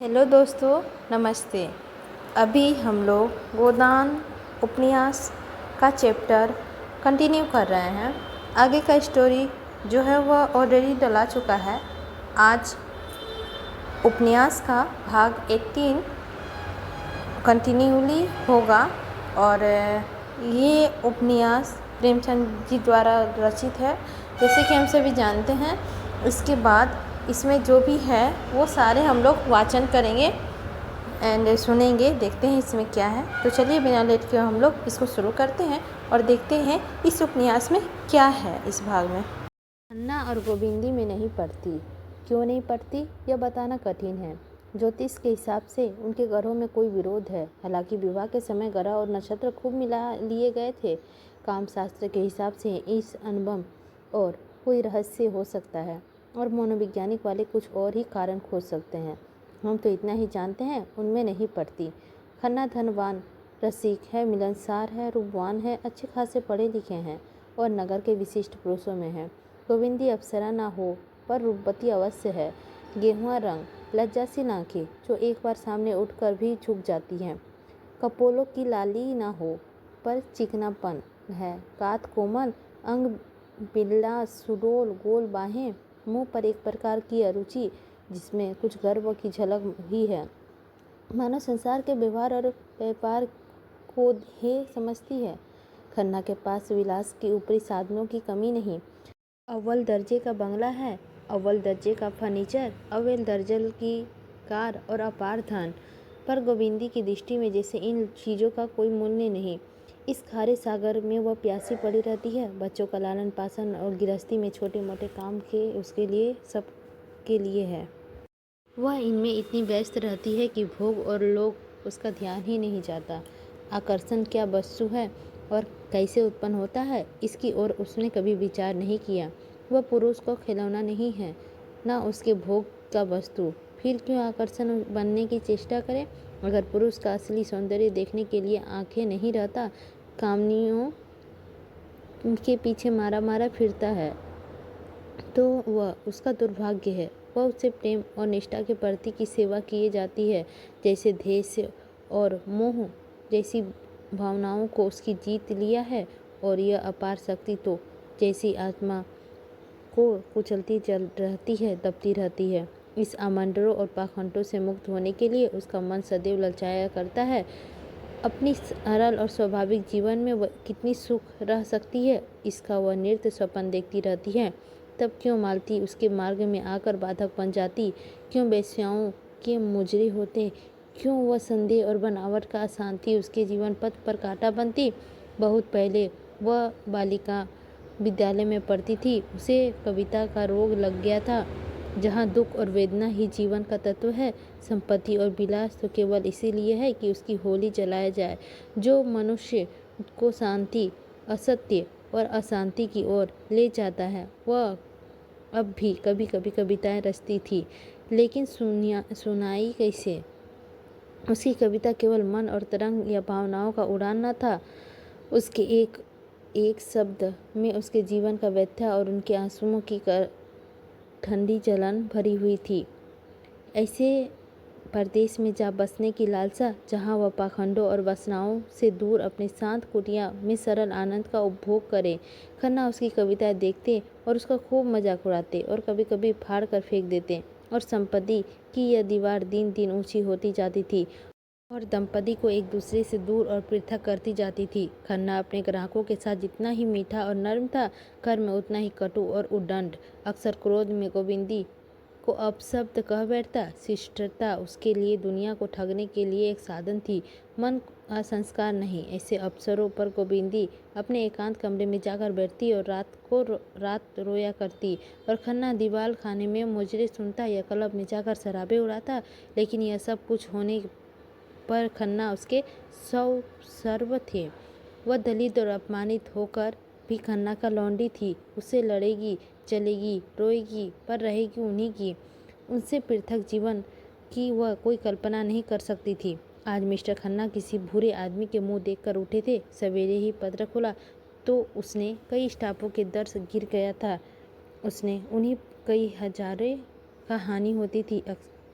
Hello दोस्तों, नमस्ते। अभी हम लोग गोदान उपन्यास का चैप्टर कंटिन्यू कर रहे हैं। आगे का स्टोरी जो है वह ऑलरेडी डला चुका है। आज उपन्यास का भाग 18 कंटिन्यूली होगा और ये उपन्यास प्रेमचंद जी द्वारा रचित है, जैसे कि हम सभी जानते हैं। इसके बाद इसमें जो भी है वो सारे हम लोग वाचन करेंगे एंड सुनेंगे, देखते हैं इसमें क्या है। तो चलिए बिना लेट के हम लोग इसको शुरू करते हैं और देखते हैं इस उपन्यास में क्या है। इस भाग में खन्ना और गोविंदी में नहीं पड़ती। क्यों नहीं पड़ती यह बताना कठिन है। ज्योतिष के हिसाब से उनके ग्रहों में कोई विरोध है। हालांकि विवाह के समय ग्रह और नक्षत्र खूब मिला लिए गए थे। कामशास्त्र के हिसाब से इस अनुभव और कोई रहस्य हो सकता है और मनोवैज्ञानिक वाले कुछ और ही कारण खोज सकते हैं। हम तो इतना ही जानते हैं, उनमें नहीं पड़ती। खन्ना धनवान रसिक है, मिलनसार है, रूपवान है, अच्छे खासे पढ़े लिखे हैं और नगर के विशिष्ट पुरुषों में है। गोविंदी अप्सरा ना हो पर रूपवती अवश्य है। गेहुआ रंग, लज्जासी आंखें जो एक बार सामने उठकर भी झुक जाती हैं। कपोलों की लाली ना हो पर चिकनापन है। कात कोमल, अंग बिल्ला, सुडोल, गोल बाहें, मुंह पर एक प्रकार की अरुचि जिसमें कुछ गर्व की झलक ही है। मानव संसार के व्यवहार और व्यापार को हे समझती है। खन्ना के पास विलास की ऊपरी साधनों की कमी नहीं। अव्वल दर्जे का बंगला है, अव्वल दर्जे का फर्नीचर, अव्वल दर्जे की कार और अपार धन। पर गोविंदी की दृष्टि में जैसे इन चीज़ों का कोई मूल्य नहीं। इस खारे सागर में वह प्यासी पड़ी रहती है। बच्चों का लालन पालन और गृहस्थी में छोटे मोटे काम के उसके लिए सब के लिए है। वह इनमें इतनी व्यस्त रहती है कि भोग और लोग उसका ध्यान ही नहीं जाता। आकर्षण क्या वस्तु है और कैसे उत्पन्न होता है, इसकी ओर उसने कभी विचार नहीं किया। वह पुरुष को खिलौना नहीं है, न उसके भोग का वस्तु। फिर क्यों आकर्षण बनने की चेष्टा करे? अगर पुरुष का असली सौंदर्य देखने के लिए आंखें नहीं रहता, कामनियों के पीछे मारा मारा फिरता है, तो वह उसका दुर्भाग्य है। वह उससे प्रेम और निष्ठा के प्रति की सेवा किए जाती है, जैसे ध्येय और मोह जैसी भावनाओं को उसकी जीत लिया है। और यह अपार शक्ति तो जैसी आत्मा को कुचलती चल रहती है, दबती रहती है। इस आमंत्रणों और पाखंडों से मुक्त होने के लिए उसका मन सदैव ललचाया करता है। अपनी सरल और स्वाभाविक जीवन में वह कितनी सुख रह सकती है, इसका वह नृत्य स्वप्न देखती रहती है। तब क्यों मालती उसके मार्ग में आकर बाधक बन जाती? क्यों वेश्याओं के मुजरे होते? क्यों वह संदेह और बनावट का अशांति उसके जीवन पथ पर कांटा बनती? बहुत पहले वह बालिका विद्यालय में पढ़ती थी। उसे कविता का रोग लग गया था, जहाँ दुख और वेदना ही जीवन का तत्व है। संपत्ति और विलास तो केवल इसीलिए है कि उसकी होली जलाया जाए। जो मनुष्य को शांति, असत्य और अशांति की ओर ले जाता है, वह अब भी कभी कभी कविताएं रचती थी, लेकिन सुनाई कैसे? उसकी कविता केवल मन और तरंग या भावनाओं का उड़ान न था। उसके एक एक शब्द में उसके जीवन का व्यथा और उनके आंसुओं की ठंडी जलन भरी हुई थी। ऐसे परदेश में जा बसने की लालसा, जहाँ वह पाखंडों और वासनाओं से दूर अपने शांत कुटिया में सरल आनंद का उपभोग करे। खन्ना उसकी कविताएं देखते और उसका खूब मजाक उड़ाते और कभी कभी फाड़ कर फेंक देते। और संपत्ति की यह दीवार दिन दिन ऊंची होती जाती थी और दंपति को एक दूसरे से दूर और पृथक करती जाती थी। खन्ना अपने ग्राहकों के साथ जितना ही मीठा और नर्म था, घर में उतना ही कटु और उद्दंड। अक्सर क्रोध में गोविंदी को अपशब्द कह बैठता। शिष्टता उसके लिए दुनिया को ठगने के लिए एक साधन थी, मन का संस्कार नहीं। ऐसे अवसरों पर गोविंदी अपने एकांत कमरे में जाकर बैठती और रात रोया करती और खन्ना दीवाल खाने में मुजरे सुनता या क्लब में जाकर शराबे उड़ाता। लेकिन यह सब कुछ होने पर खन्ना उसके सर्व थे। वह दलित और अपमानित होकर भी खन्ना का लौंडी थी। उससे लड़ेगी, चलेगी, रोएगी, पर रहेगी उन्हीं की। उनसे पृथक जीवन की वह कोई कल्पना नहीं कर सकती थी। आज मिस्टर खन्ना किसी बुरे आदमी के मुंह देखकर उठे थे। सवेरे ही पत्र खुला तो उसने कई स्टाफों के दर से गिर गया था। उसने उन्हीं कई हजारे का हानि होती थी।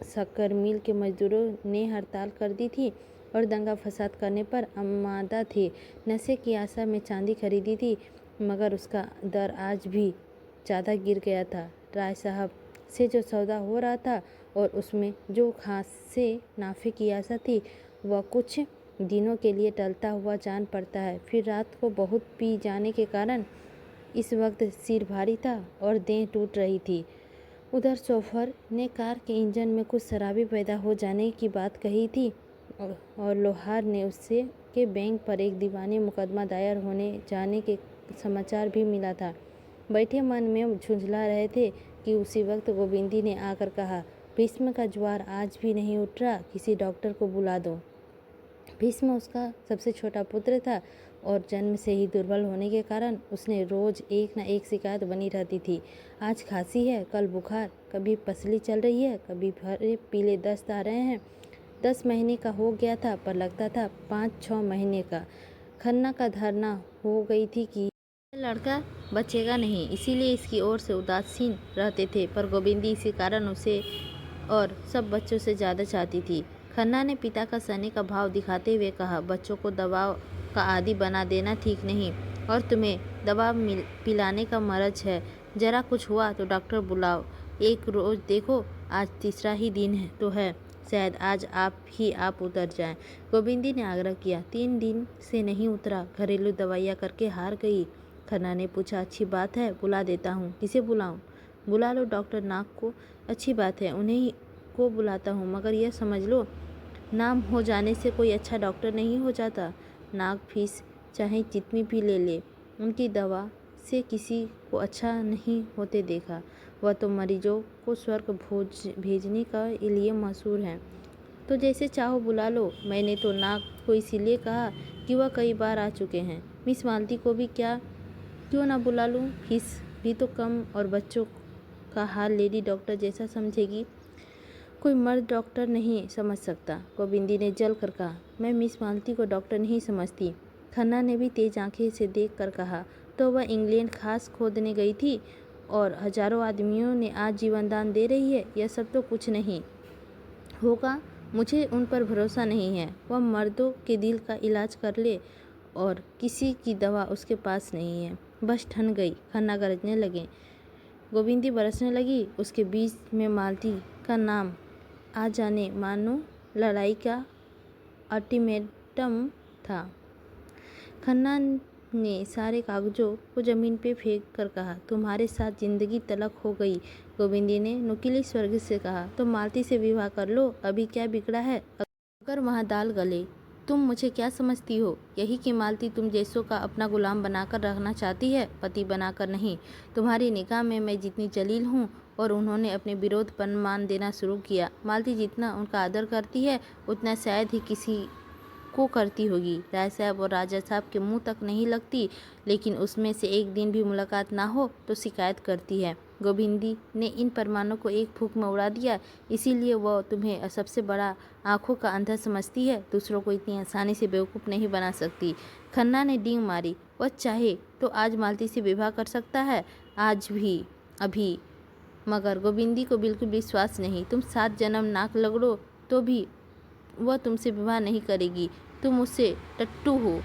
शक्कर मिल के मजदूरों ने हड़ताल कर दी थी और दंगा फसाद करने पर आमादा थे। नशे की आशा में चांदी खरीदी थी, मगर उसका दर आज भी ज़्यादा गिर गया था। राय साहब से जो सौदा हो रहा था और उसमें जो खासे नाफे की आशा थी, वह कुछ दिनों के लिए टलता हुआ जान पड़ता है। फिर रात को बहुत पी जाने के कारण इस वक्त सिर भारी था और देह टूट रही थी। उधर शोफर ने कार के इंजन में कुछ शराबी पैदा हो जाने की बात कही थी और लोहार ने उससे के बैंक पर एक दीवानी मुकदमा दायर होने जाने के समाचार भी मिला था। बैठे मन में झुंझला रहे थे कि उसी वक्त गोविंदी ने आकर कहा, भीष्म का ज्वार आज भी नहीं उठ रहा, किसी डॉक्टर को बुला दो। भीष्म उसका सबसे छोटा पुत्र था और जन्म से ही दुर्बल होने के कारण उसने रोज एक न एक शिकायत बनी रहती थी। आज खांसी है, कल बुखार, कभी पसली चल रही है, कभी भरे पीले दस्त आ रहे हैं। 10 महीने का हो गया था पर लगता था 5-6 महीने का। खन्ना का धारणा हो गई थी कि लड़का बचेगा नहीं, इसीलिए इसकी ओर से उदासीन रहते थे। पर गोविंदी इसी कारण उसे और सब बच्चों से ज़्यादा चाहती थी। खन्ना ने पिता का सने का भाव दिखाते हुए कहा, बच्चों को दवा का आदी बना देना ठीक नहीं और तुम्हें दवा पिलाने का मर्ज है। जरा कुछ हुआ तो डॉक्टर बुलाओ। एक रोज देखो, आज तीसरा ही दिन है तो है, शायद आज आप उतर जाएं। गोविंदी ने आग्रह किया। 3 दिन से नहीं उतरा, घरेलू दवाइयाँ करके हार गई। खन्ना ने पूछा, अच्छी बात है, बुला देता हूँ। किसे बुलाऊँ? बुला लो डॉक्टर नाग को। अच्छी बात है, उन्हीं को बुलाता हूँ, मगर यह समझ लो नाम हो जाने से कोई अच्छा डॉक्टर नहीं हो जाता। नाग फीस चाहे जितनी भी ले ले, उनकी दवा से किसी को अच्छा नहीं होते देखा। वह तो मरीजों को स्वर्ग भेजने का लिए मशहूर हैं। तो जैसे चाहो बुला लो। मैंने तो नाग को इसीलिए कहा कि वह कई बार आ चुके हैं। मिस मालती को भी क्यों ना बुला लूँ? फीस भी तो कम और बच्चों का हाल लेडी डॉक्टर जैसा समझेगी। कोई मर्द डॉक्टर नहीं समझ सकता। गोविंदी ने जल कर कहा, मैं मिस मालती को डॉक्टर नहीं समझती। खन्ना ने भी तेज आंखें से देख कर कहा, तो वह इंग्लैंड खास खोदने गई थी और हजारों आदमियों ने आज जीवन दान दे रही है। यह सब तो कुछ नहीं होगा, मुझे उन पर भरोसा नहीं है। वह मर्दों के दिल का इलाज कर ले और किसी की दवा उसके पास नहीं है। बस ठन गई। खन्ना गरजने लगे, गोविंदी बरसने लगी। उसके बीच में मालती का नाम आ जाने मानो लड़ाई का अल्टीमेटम था। खन्ना ने सारे कागजों को जमीन पे फेंक कर कहा, तुम्हारे साथ जिंदगी तलक हो गई। गोविंदी ने नुकीली स्वर्ग से कहा, तो मालती से विवाह कर लो, अभी क्या बिगड़ा है? अगर वहाँ दाल गले, तुम मुझे क्या समझती हो? यही कि मालती तुम जैसों का अपना गुलाम बनाकर रखना चाहती है, पति बनाकर नहीं। तुम्हारी निगाह में मैं जितनी जलील हूँ और उन्होंने अपने विरोध पर मान देना शुरू किया। मालती जितना उनका आदर करती है उतना शायद ही किसी को करती होगी। राय साहब और राजा साहब के मुंह तक नहीं लगती, लेकिन उसमें से एक दिन भी मुलाकात ना हो तो शिकायत करती है। गोविंदी ने इन परमाणु को एक फूंक में उड़ा दिया, इसीलिए वह तुम्हें सबसे बड़ा आंखों का अंधा समझती है। दूसरों को इतनी आसानी से बेवकूफ़ नहीं बना सकती। खन्ना ने डींग मारी, वह चाहे तो आज मालती से विवाह कर सकता है, आज भी, अभी। मगर गोविंदी को बिल्कुल विश्वास नहीं। तुम 7 जन्म नाक लगड़ो तो भी वह तुमसे विवाह नहीं करेगी। तुम उससे टट्टू हो।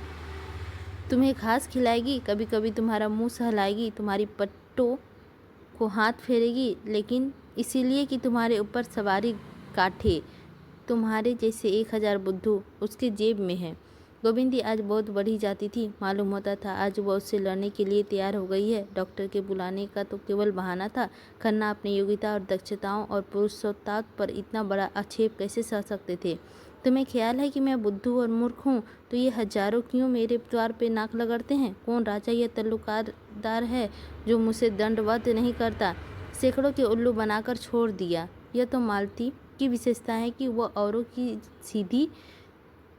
तुम्हें घास खिलाएगी, कभी कभी तुम्हारा मुंह सहलाएगी, तुम्हारी पट्टों को हाथ फेरेगी, लेकिन इसीलिए कि तुम्हारे ऊपर सवारी काठे। तुम्हारे जैसे 1000 बुद्धू उसके जेब में है। गोविंदी आज बहुत बढ़ी जाती थी। मालूम होता था आज वह उससे लड़ने के लिए तैयार हो गई है। डॉक्टर के बुलाने का तो केवल बहाना था। खन्ना अपनी योग्यता और दक्षताओं और पुरुषत्व पर इतना बड़ा आक्षेप कैसे सह सकते थे? तुम्हें ख्याल है कि मैं बुद्धू और मूर्ख हूँ, तो ये हजारों क्यों मेरे द्वार पे नाक लगड़ते हैं? कौन राजा या तल्लुकदार है जो मुझसे दंडवत नहीं करता? सैकड़ों के उल्लू बनाकर छोड़ दिया। यह तो मालती की विशेषता है कि वह औरों की सीधी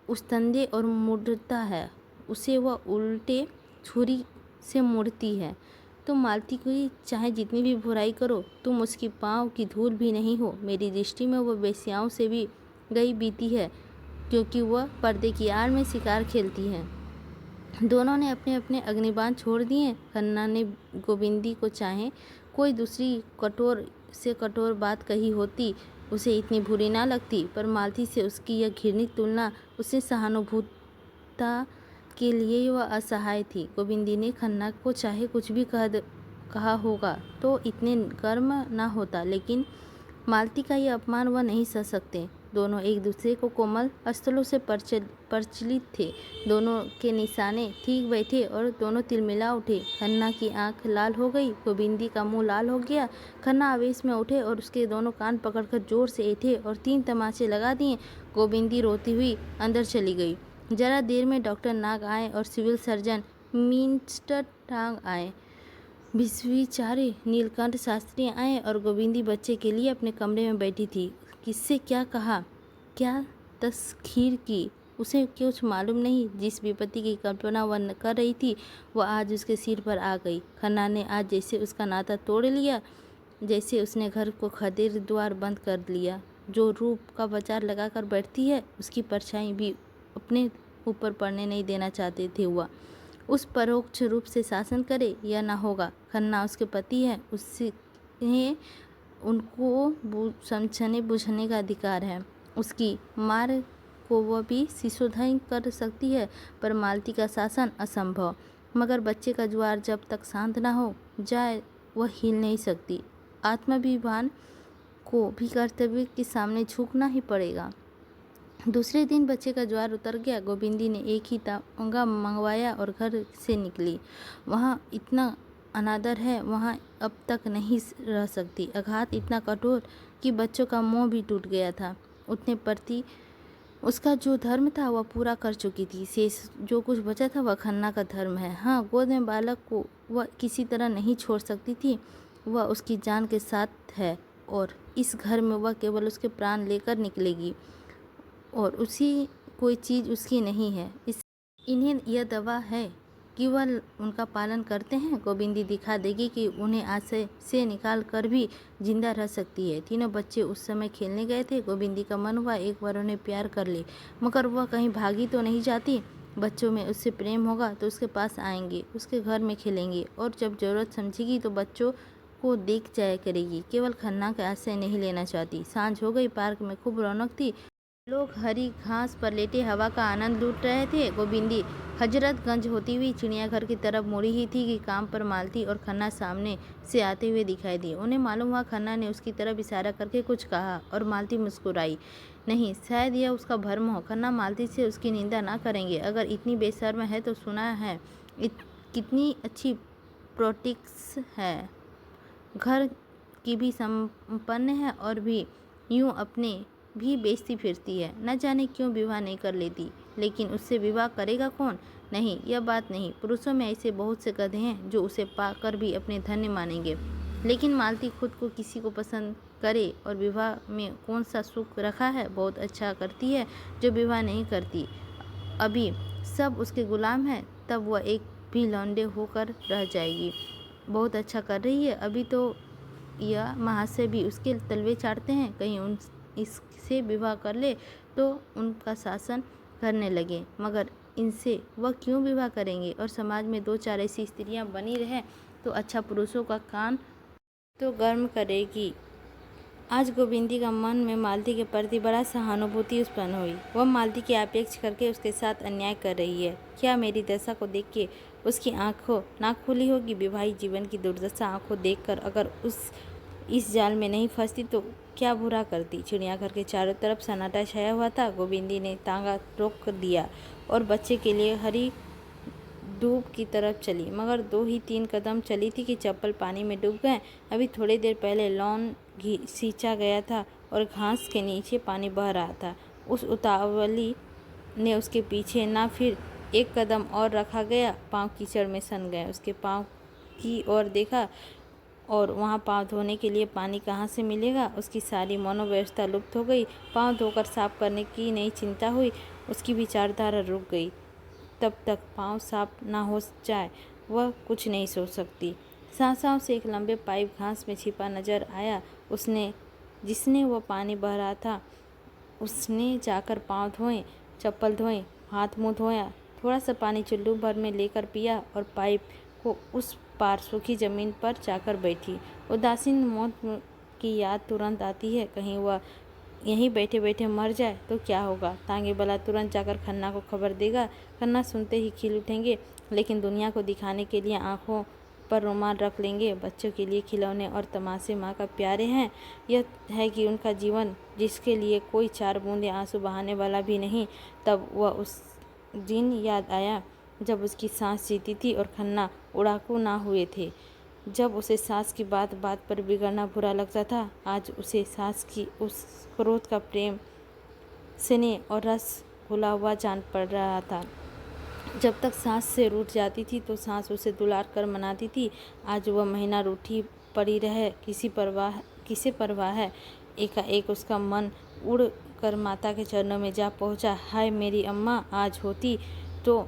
उस्तंदे और मुड़ता है, उसे वह उल्टे छुरी से मुड़ती है। तो मालती की चाहे जितनी भी बुराई करो, तुम उसकी पाँव की धूल भी नहीं हो। मेरी दृष्टि में वह वेश्याओं से भी गई बीती है, क्योंकि वह पर्दे की आड़ में शिकार खेलती है। दोनों ने अपने अपने अग्निबाण छोड़ दिए। खन्ना ने गोविंदी को चाहे कोई दूसरी कठोर से कठोर बात कही होती उसे इतनी बुरी ना लगती, पर मालती से उसकी यह घृणित तुलना उससे सहानुभूता के लिए वह असहाय थी। गोविंदी ने खन्ना को चाहे कुछ भी कहा होगा तो इतने गर्म ना होता, लेकिन मालती का यह अपमान वह नहीं सह सकते। दोनों एक दूसरे को कोमल स्थलों से प्रचलित थे। दोनों के निशाने ठीक बैठे और दोनों तिलमिला उठे। खन्ना की आंख लाल हो गई, गोविंदी का मुंह लाल हो गया। खन्ना आवेश में उठे और उसके दोनों कान पकड़कर जोर से ऐंठे और 3 तमाचे लगा दिए। गोविंदी रोती हुई अंदर चली गई। जरा देर में डॉक्टर नाग आए और सिविल सर्जन मिस्टर टांग आए। विश्वाचार्य नीलकंठ शास्त्री आए और गोविंदी बच्चे के लिए अपने कमरे में बैठी थी। किससे क्या कहा, क्या तस्खीर की, उसे कुछ मालूम नहीं। जिस विपत्ति की कल्पना वह कर रही थी वह आज उसके सिर पर आ गई। खन्ना ने आज जैसे उसका नाता तोड़ लिया, जैसे उसने घर को खदेड़ द्वार बंद कर लिया। जो रूप का बाजार लगाकर बैठती है उसकी परछाई भी अपने ऊपर पड़ने नहीं देना चाहते थे। वह उस परोक्ष रूप से शासन करे या ना होगा। खन्ना उसके पति है, उससे उनको समझने बुझने का अधिकार है। उसकी मार को वह भी शिशोधन कर सकती है, पर मालती का शासन असंभव। मगर बच्चे का ज्वार जब तक शांत ना हो जाए वह हिल नहीं सकती। आत्माभिमान को भी कर्तव्य के सामने झुकना ही पड़ेगा। दूसरे दिन बच्चे का ज्वार उतर गया। गोविंदी ने एक ही तांगा मंगवाया और घर से निकली। वहाँ इतना अनादर है, वहाँ अब तक नहीं रह सकती। आघात इतना कठोर कि बच्चों का मोह भी टूट गया था। उतने प्रति उसका जो धर्म था वह पूरा कर चुकी थी। शेष जो कुछ बचा था वह खन्ना का धर्म है। हाँ, गोद में बालक को वह किसी तरह नहीं छोड़ सकती थी। वह उसकी जान के साथ है और इस घर में वह केवल उसके प्राण लेकर निकलेगी और उसी कोई चीज़ उसकी नहीं है। इन्हें यह दवा है कि वह उनका पालन करते हैं। गोविंदी दिखा देगी कि उन्हें आश्रय से निकाल कर भी जिंदा रह सकती है। तीनों बच्चे उस समय खेलने गए थे। गोविंदी का मन हुआ एक बार उन्हें प्यार कर ले, मगर वह कहीं भागी तो नहीं जाती। बच्चों में उससे प्रेम होगा तो उसके पास आएंगे, उसके घर में खेलेंगे और जब ज़रूरत समझेगी तो बच्चों को देख जाया करेगी। केवल खन्ना का आश्रय नहीं लेना चाहती। सांझ हो गई, पार्क में खूब रौनक थी। लोग हरी घास पर लेटे हवा का आनंद लूट रहे थे। गोविंदी हजरतगंज होती हुई चिड़ियाघर की तरफ मुड़ी ही थी कि काम पर मालती और खन्ना सामने से आते हुए दिखाई दिए। उन्हें मालूम हुआ खन्ना ने उसकी तरफ इशारा करके कुछ कहा और मालती मुस्कुराई। नहीं, शायद यह उसका भ्रम हो। खन्ना मालती से उसकी निंदा ना करेंगे। अगर इतनी बेशर्म है तो सुना है कितनी अच्छी प्रोटिक्स है, घर की भी संपन्न है और भी यूँ अपने भी बेचती फिरती है। न जाने क्यों विवाह नहीं कर लेती। लेकिन उससे विवाह करेगा कौन? नहीं, यह बात नहीं। पुरुषों में ऐसे बहुत से गधे हैं जो उसे पाकर भी अपने धन्य मानेंगे। लेकिन मालती खुद को किसी को पसंद करे और विवाह में कौन सा सुख रखा है। बहुत अच्छा करती है जो विवाह नहीं करती। अभी सब उसके गुलाम हैं, तब वह एक भी लौंडे होकर रह जाएगी। बहुत अच्छा कर रही है। अभी तो यह महाशय भी उसके तलवे चाटते हैं। कहीं इससे विवाह कर ले तो उनका शासन करने लगे। मगर इनसे वह क्यों विवाह करेंगे? और समाज में 2-4 ऐसी स्त्रियां बनी रहें तो अच्छा, पुरुषों का कान तो गर्म करेगी। आज गोविंदी का मन में मालती के प्रति बड़ा सहानुभूति उत्पन्न हुई। वह मालती की अपेक्षा करके उसके साथ अन्याय कर रही है। क्या मेरी दशा को देख के उसकी आंखों ना खुली होगी? विवाहित जीवन की दुर्दशा आंखों देखकर अगर इस जाल में नहीं फंसती तो क्या बुरा करती। चिड़ियाघर के चारों तरफ सन्नाटा छाया हुआ था। गोविंदी ने तांगा रोक दिया और बच्चे के लिए हरी डूब की तरफ चली। मगर 2 ही 3 कदम चली थी कि चप्पल पानी में डूब गए। अभी थोड़ी देर पहले लॉन सींचा गया था और घास के नीचे पानी बह रहा था। उस उतावली ने उसके पीछे ना फिर 1 कदम और रखा गया। पाँव कीचड़ में सन गए। उसके पाँव की ओर देखा और वहाँ पाँव धोने के लिए पानी कहाँ से मिलेगा? उसकी सारी मनोव्यवस्था लुप्त हो गई। पाँव धोकर साफ करने की नई चिंता हुई। उसकी विचारधारा रुक गई। तब तक पाँव साफ ना हो जाए वह कुछ नहीं सोच सकती। साँव से एक लंबे पाइप घास में छिपा नजर आया। जिसने वह पानी बह रहा था उसने जाकर पाँव धोए, चप्पल धोए, हाथ मुँह धोया, थोड़ा सा पानी चुल्लू भर में लेकर पिया और पाइप को उस पार सूखी जमीन पर जाकर बैठी। उदासीन मौन की याद तुरंत आती है। कहीं वह यहीं बैठे बैठे मर जाए तो क्या होगा। तांगे वाला तुरंत जाकर खन्ना को खबर देगा। खन्ना सुनते ही खिल उठेंगे, लेकिन दुनिया को दिखाने के लिए आंखों पर रुमाल रख लेंगे। बच्चों के लिए खिलौने और तमाशे माँ का प्यारे हैं। यह है कि उनका जीवन, जिसके लिए कोई 4 बूंदे आंसू बहाने वाला भी नहीं। तब वह उस दिन याद आया जब उसकी सास जीती थी और खन्ना उड़ाकू ना हुए थे। जब उसे सास की बात बात पर बिगड़ना बुरा लगता था, आज उसे सास की उस क्रोध का प्रेम, स्नेह और रस घुला हुआ जान पड़ रहा था। जब तक सास से रूठ जाती थी तो सास उसे दुलार कर मनाती थी। आज वह महीना रूठी पड़ी रहे, किसे परवाह है। एकाएक उसका मन उड़ कर माता के चरणों में जा पहुंचा। हाय मेरी अम्मा, आज होती तो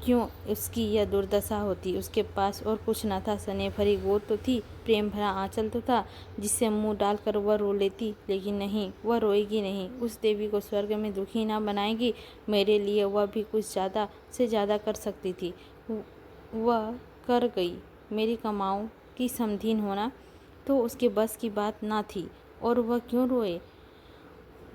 क्यों उसकी यह दुर्दशा होती। उसके पास और कुछ न था। स्नेह भरी गोद तो थी, प्रेम भरा आंचल तो था, जिससे मुंह डालकर वह रो लेती। लेकिन नहीं, वह रोएगी नहीं। उस देवी को स्वर्ग में दुखी ना बनाएगी। मेरे लिए वह भी कुछ ज़्यादा से ज़्यादा कर सकती थी। वह कर गई। मेरी कमाओं की समधीन होना तो उसके बस की बात ना थी। और वह क्यों रोए।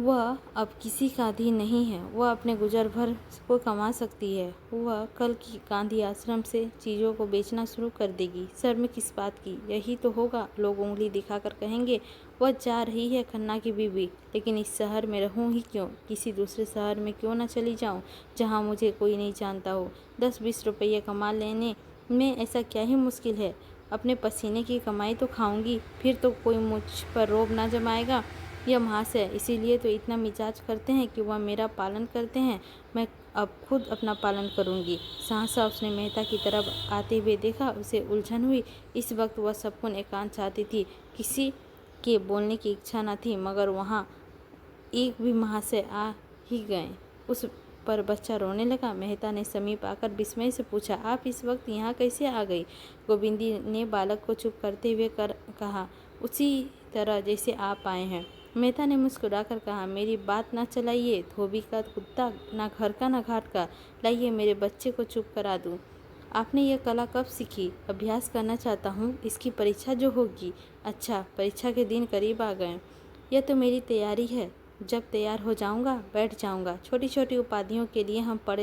वह अब किसी का अधीन नहीं है। वह अपने गुजर भर को कमा सकती है। वह कल की गांधी आश्रम से चीज़ों को बेचना शुरू कर देगी। शर्म किस बात की, यही तो होगा। लोग उंगली दिखाकर कहेंगे वह जा रही है खन्ना की बीवी। लेकिन इस शहर में रहूं ही क्यों। किसी दूसरे शहर में क्यों न चली जाऊं, जहां मुझे कोई नहीं जानता हो। 10-20 रुपये कमा लेने में ऐसा क्या ही मुश्किल है। अपने पसीने की कमाई तो खाऊंगी, फिर तो कोई मुझ पर रोब ना जमाएगा। यह मांस है, इसीलिए तो इतना मिजाज करते हैं कि वह मेरा पालन करते हैं। मैं अब खुद अपना पालन करूंगी। सहसा उसने मेहता की तरफ आते हुए देखा। उसे उलझन हुई। इस वक्त वह संपूर्ण एकांत चाहती थी। किसी के बोलने की इच्छा न थी, मगर वहाँ एक भी महाशय आ ही गए। उस पर बच्चा रोने लगा। मेहता ने समीप आकर विस्मय से पूछा, आप इस वक्त यहाँ कैसे आ गई। गोविंदी ने बालक को चुप करते हुए कहा, उसी तरह जैसे आप आए हैं। मेहता ने मुस्कुराकर कहा, मेरी बात ना चलाइए। धोबी का कुत्ता, ना घर का ना घाट का। लाइए मेरे बच्चे को चुप करा दूं। आपने यह कला कब सीखी। अभ्यास करना चाहता हूँ, इसकी परीक्षा जो होगी। अच्छा, परीक्षा के दिन करीब आ गए। यह तो मेरी तैयारी है। जब तैयार हो जाऊंगा बैठ जाऊंगा। छोटी छोटी उपाधियों के लिए हम पढ़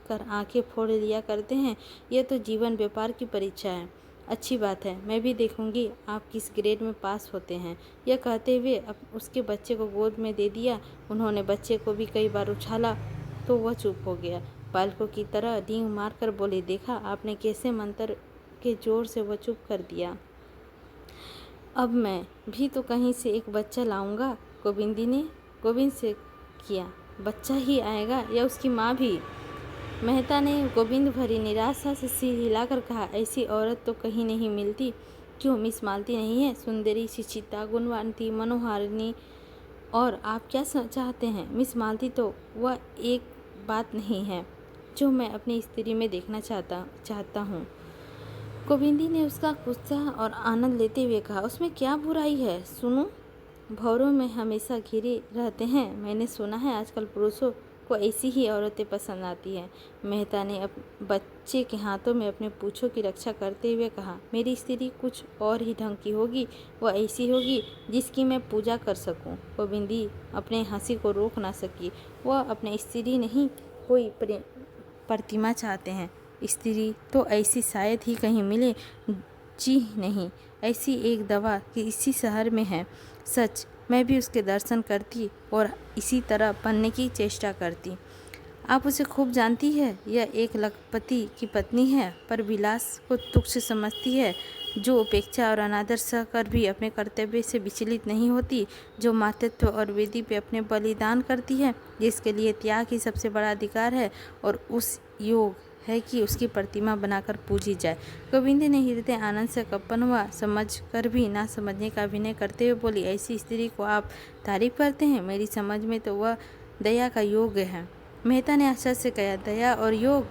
कर आंखें फोड़ लिया करते हैं। यह तो जीवन व्यापार की परीक्षा है। अच्छी बात है, मैं भी देखूंगी आप किस ग्रेड में पास होते हैं। यह कहते हुए उसके बच्चे को गोद में दे दिया। उन्होंने बच्चे को भी कई बार उछाला तो वह चुप हो गया। बालकों की तरह डींग मारकर बोले, देखा आपने कैसे मंत्र के जोर से वह चुप कर दिया। अब मैं भी तो कहीं से एक बच्चा लाऊंगा। गोविंद से किया। बच्चा ही आएगा या उसकी माँ भी। मेहता ने गोविंद भरी निराशा से सिर हिलाकर कहा, ऐसी औरत तो कहीं नहीं मिलती। क्यों मिस मालती नहीं है। सुंदरी, शिक्षिता, गुणवंती, मनोहारिणी। और आप क्या चाहते हैं। मिस मालती तो वह एक बात नहीं है जो मैं अपनी स्त्री में देखना चाहता हूँ। गोविंदी ने उसका गुस्सा और आनंद लेते हुए कहा, उसमें क्या बुराई है। सुनो, भौरों में हमेशा घिरे रहते हैं। मैंने सुना है आजकल पुरुषों को ऐसी ही औरतें पसंद आती हैं। मेहता ने बच्चे के हाथों में अपने पूँछों की रक्षा करते हुए कहा, मेरी स्त्री कुछ और ही ढंग की होगी। वह ऐसी होगी जिसकी मैं पूजा कर सकूं। गोविंदी अपने हंसी को रोक ना सकी। वह अपने स्त्री नहीं, कोई प्रतिमा चाहते हैं। स्त्री तो ऐसी शायद ही कहीं मिले। जी नहीं, ऐसी एक दवा कि इसी शहर में है। सच, मैं भी उसके दर्शन करती और इसी तरह बनने की चेष्टा करती। आप उसे खूब जानती है। यह एक लखपति की पत्नी है, पर विलास को तुच्छ समझती है। जो उपेक्षा और अनादर सह कर भी अपने कर्तव्य से विचलित नहीं होती। जो मातृत्व और वेदी पे अपने बलिदान करती है, जिसके लिए त्याग ही सबसे बड़ा अधिकार है और उस योग है कि उसकी प्रतिमा बनाकर पूजी जाए। गोविंद ने हृदय आनंद से कंपन हुआ। समझ कर भी ना समझने का अभिनय करते हुए बोली, ऐसी स्त्री को आप तारीफ करते हैं। मेरी समझ में तो वह दया का योग्य है। मेहता ने आश्चर्य से कहा, दया और योग।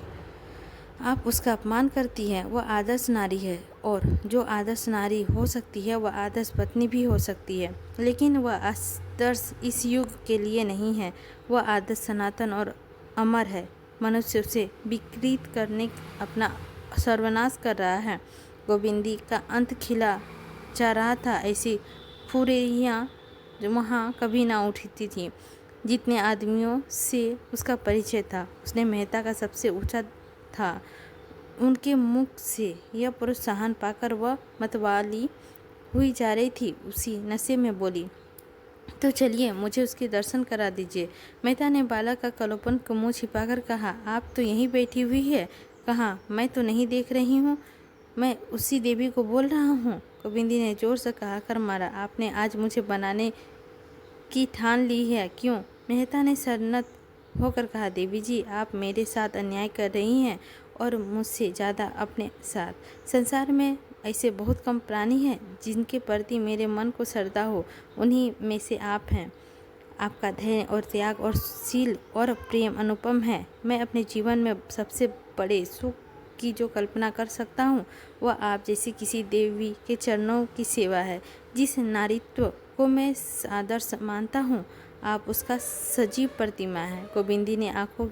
आप उसका अपमान करती हैं। वह आदर्श नारी है, और जो आदर्श नारी हो सकती है वह आदर्श पत्नी भी हो सकती है। लेकिन वह आदर्श इस युग के लिए नहीं है। वह आदर्श सनातन और अमर है। मनुष्य उसे विकृत करने अपना सर्वनाश कर रहा है। गोविंदी का अंत खिला जा रहा था। ऐसी फुरेहियाँ जो वहाँ कभी ना उठती थी। जितने आदमियों से उसका परिचय था, उसने मेहता का सबसे ऊंचा था। उनके मुख से यह प्रोत्साहन पाकर वह मतवाली हुई जा रही थी। उसी नशे में बोली, तो चलिए मुझे उसके दर्शन करा दीजिए। मेहता ने बालक का कलोपन को मुँह छिपाकर कहा, आप तो यहीं बैठी हुई है। कहा, मैं तो नहीं देख रही हूँ, मैं उसी देवी को बोल रहा हूँ। गोविंदी ने जोर से कहा कर मारा, आपने आज मुझे बनाने की ठान ली है क्यों? मेहता ने सरनत होकर कहा, देवी जी आप मेरे साथ अन्याय कर रही हैं और मुझसे ज़्यादा अपने साथ। संसार में ऐसे बहुत कम प्राणी हैं जिनके प्रति मेरे मन को श्रद्धा हो, उन्हीं में से आप हैं। आपका धैर्य और त्याग और शील और प्रेम अनुपम है। मैं अपने जीवन में सबसे बड़े सुख की जो कल्पना कर सकता हूँ वह आप जैसी किसी देवी के चरणों की सेवा है। जिस नारीत्व को मैं आदर्श मानता हूँ, आप उसका सजीव प्रतिमा है। गोविंदी ने आंखों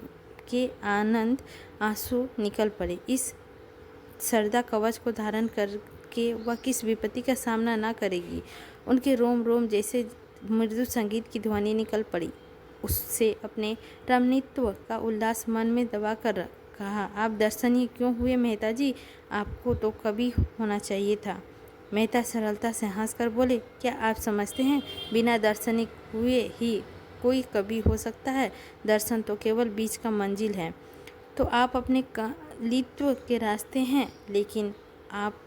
के आनंद आंसू निकल पड़े। इस श्रद्धा कवच को धारण करके वह किस विपत्ति का सामना ना करेगी। उनके रोम रोम जैसे मृदु संगीत की ध्वनि निकल पड़ी। उससे अपने रमणीत्व का उल्लास मन में दबा कर कहा, आप दर्शनीय क्यों हुए मेहता जी? आपको तो कभी होना चाहिए था। मेहता सरलता से हंसकर बोले, क्या आप समझते हैं बिना दर्शनीय हुए ही कोई कभी हो सकता है? दर्शन तो केवल बीच का मंजिल है। तो आप अपने कालित्व के रास्ते हैं, लेकिन आप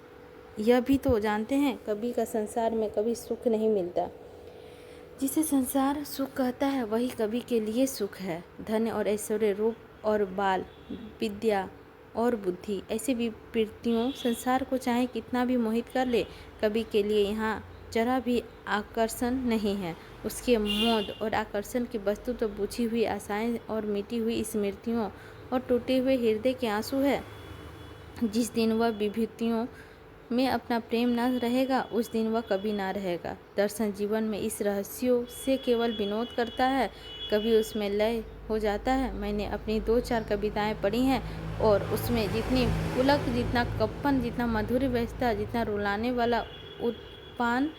यह भी तो जानते हैं कभी का संसार में कभी सुख नहीं मिलता। जिसे संसार सुख कहता है वही कभी के लिए सुख है। धन और ऐश्वर्य, रूप और बाल, विद्या और बुद्धि, ऐसी विपत्तियों संसार को चाहे कितना भी मोहित कर ले, कभी के लिए यहाँ जरा भी आकर्षण नहीं है। उसके मोद और आकर्षण की वस्तु तो बुझी हुई आशाएं और मिटी हुई स्मृतियों और टूटे हुए हृदय के आंसू है। जिस दिन वह विभूतियों में अपना प्रेम न रहेगा उस दिन वह कभी ना रहेगा। दर्शन जीवन में इस रहस्यों से केवल विनोद करता है, कभी उसमें लय हो जाता है। मैंने अपनी 2-4 कविताएं पढ़ी हैं और उसमें जितनी पुलक, जितना कप्पन, जितना मधुर व्यवस्था, जितना रुलाने वाला उत्पान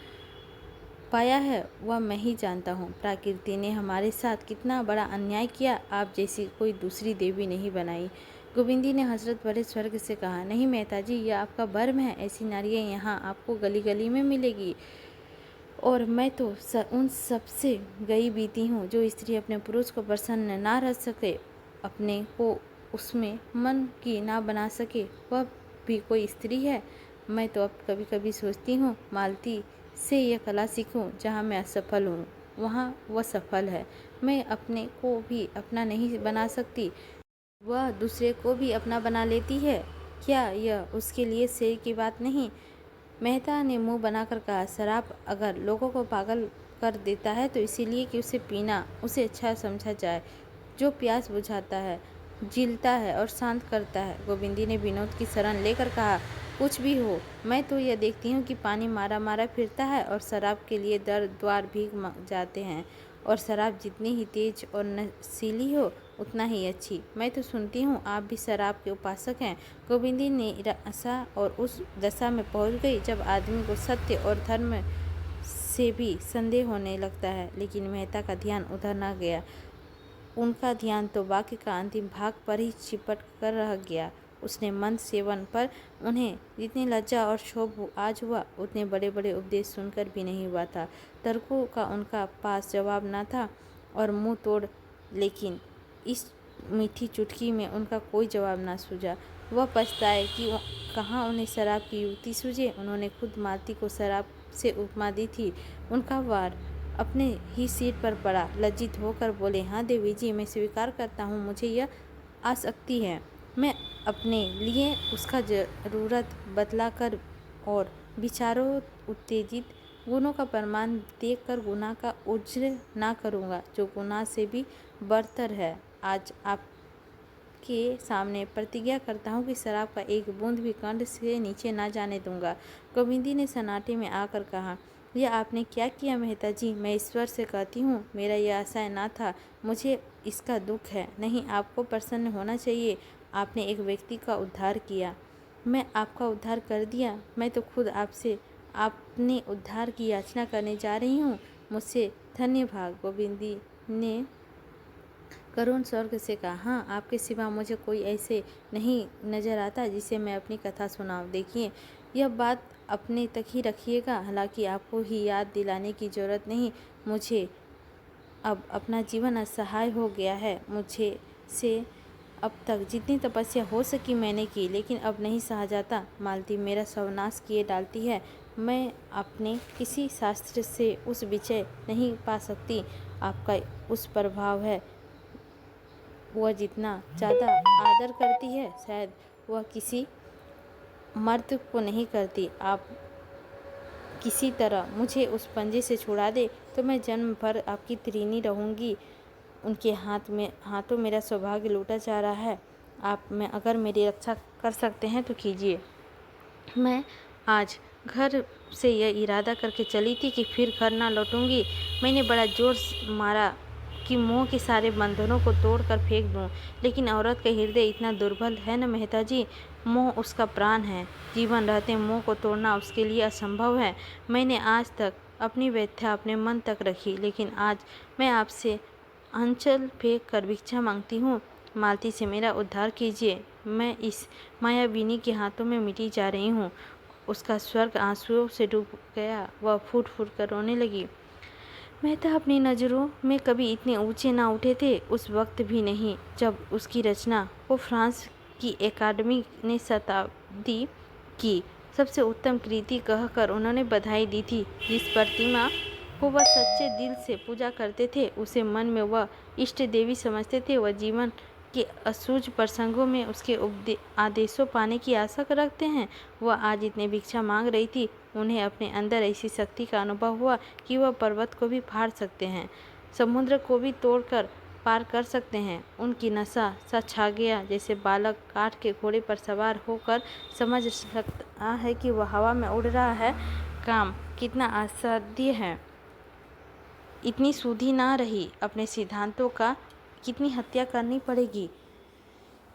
पाया है वह मैं ही जानता हूँ। प्रकृति ने हमारे साथ कितना बड़ा अन्याय किया, आप जैसी कोई दूसरी देवी नहीं बनाई। गोविंदी ने हसरत भरे स्वर्ग से कहा, नहीं मेहता जी, यह आपका भ्रम है। ऐसी नारियाँ यहाँ आपको गली गली में मिलेगी और मैं तो उन सबसे गई बीती हूँ जो स्त्री अपने पुरुष को प्रसन्न ना रख सके, अपने को उसमें मन की ना बना सके, वह भी कोई स्त्री है। मैं तो अब कभी कभी सोचती हूँ मालती से यह कला सीखूं। जहाँ मैं असफल हूँ वहाँ वह सफल है। मैं अपने को भी अपना नहीं बना सकती, वह दूसरे को भी अपना बना लेती है। क्या यह उसके लिए शेर की बात नहीं? मेहता ने मुंह बनाकर कहा, शराब अगर लोगों को पागल कर देता है तो इसीलिए कि उसे पीना उसे अच्छा समझा जाए। जो प्यास बुझाता है, जिलता है और शांत करता है। गोविंदी ने विनोद की शरण लेकर कहा, कुछ भी हो, मैं तो यह देखती हूँ कि पानी मारा मारा फिरता है और शराब के लिए दर द्वार भीग जाते हैं, और शराब जितनी ही तेज और नशीली हो उतना ही अच्छी। मैं तो सुनती हूँ आप भी शराब के उपासक हैं। गोविंदी निराशा और उस दशा में पहुँच गई जब आदमी को सत्य और धर्म से भी संदेह होने लगता है। लेकिन मेहता का ध्यान उधर न गया। उनका ध्यान तो वाक्य का अंतिम भाग पर ही चिपट कर रह गया। उसने मंद सेवन पर उन्हें जितनी लज्जा और क्षोभ आज हुआ उतने बड़े बड़े उपदेश सुनकर भी नहीं हुआ था। तर्कों का उनका पास जवाब न था और मुंह तोड़, लेकिन इस मीठी चुटकी में उनका कोई जवाब ना सूझा। वह पछताए कि कहाँ उन्हें शराब की युक्ति सूझे। उन्होंने खुद मालती को शराब से उपमा दी थी। उनका वार अपने ही सिर पर पड़ा। लज्जित होकर बोले, हाँ देवी जी, मैं स्वीकार करता हूँ, मुझे यह आसक्ति है। मैं अपने लिए उसका जरूरत बतलाकर और विचारों उत्तेजित गुणों का प्रमाण देखकर गुनाह का उज्र ना करूँगा जो गुनाह से भी बदतर है। आज आपके सामने प्रतिज्ञा करता हूँ कि शराब का एक बूंद भी कंठ से नीचे ना जाने दूंगा। गोविंदी ने सन्नाटे में आकर कहा, यह आपने क्या किया मेहता जी? मैं ईश्वर से कहती हूँ मेरा यह आशय ना था, मुझे इसका दुख है। नहीं, आपको प्रसन्न होना चाहिए। आपने एक व्यक्ति का उद्धार किया। मैं आपका उद्धार कर दिया। मैं तो खुद आपसे अपने उद्धार की याचना करने जा रही हूँ। मुझसे धन्य भाग। गोविंदी ने करुण स्वर से कहा, हाँ, आपके सिवा मुझे कोई ऐसे नहीं नज़र आता जिसे मैं अपनी कथा सुनाऊं। देखिए, यह बात अपने तक ही रखिएगा। हालांकि आपको ही याद दिलाने की ज़रूरत नहीं। मुझे अब अपना जीवन असहाय हो गया है। मुझे से अब तक जितनी तपस्या हो सकी मैंने की, लेकिन अब नहीं सहा जाता। मालती मेरा सर्वनाश किए डालती है। मैं अपने किसी शास्त्र से उस विजय नहीं पा सकती। आपका उस प्रभाव है। वह जितना ज़्यादा आदर करती है, शायद वह किसी मर्द को नहीं करती। आप किसी तरह मुझे उस पंजे से छुड़ा दे तो मैं जन्म भर आपकी ऋणी रहूँगी। उनके हाथों मेरा सौभाग्य लूटा जा रहा है। आप में अगर मेरी रक्षा कर सकते हैं तो कीजिए। मैं आज घर से यह इरादा करके चली थी कि फिर घर ना लौटूंगी। मैंने बड़ा जोर मारा कि मोह के सारे बंधनों को तोड़कर फेंक दूं, लेकिन औरत का हृदय इतना दुर्बल है न मेहता जी। मोह उसका प्राण है। जीवन रहते मोह को तोड़ना उसके लिए असंभव है। मैंने आज तक अपनी व्यथा अपने मन तक रखी, लेकिन आज मैं आपसे अंचल फेंक कर भिक्षा मांगती हूँ। मालती से मेरा उद्धार कीजिए। मैं इस मायाविनी के हाथों में मिटी जा रही हूँ। उसका स्वर्ग आंसुओं से डूब गया। वह फूट फूट कर रोने लगी। मेहता अपनी नज़रों में कभी इतने ऊंचे ना उठे थे, उस वक्त भी नहीं जब उसकी रचना को फ्रांस की एकेडमी ने शताब्दी की सबसे उत्तम कृति कहकर उन्होंने बधाई दी थी। जिस प्रतिमा को वह सच्चे दिल से पूजा करते थे, उसे मन में वह इष्ट देवी समझते थे। वह जीवन के असूझ प्रसंगों में उसके आदेशों पाने की आशा रखते हैं। वह आज इतने भिक्षा मांग रही थी। उन्हें अपने अंदर ऐसी शक्ति का अनुभव हुआ कि वह पर्वत को भी फाड़ सकते हैं, समुद्र को भी तोड़कर पार कर सकते हैं। उनकी नशा सा छा गया, जैसे बालक काठ के घोड़े पर सवार होकर समझ सकता है कि वह हवा में उड़ रहा है। काम कितना असाध्य है। इतनी सुधि ना रही। अपने सिद्धांतों का कितनी हत्या करनी पड़ेगी,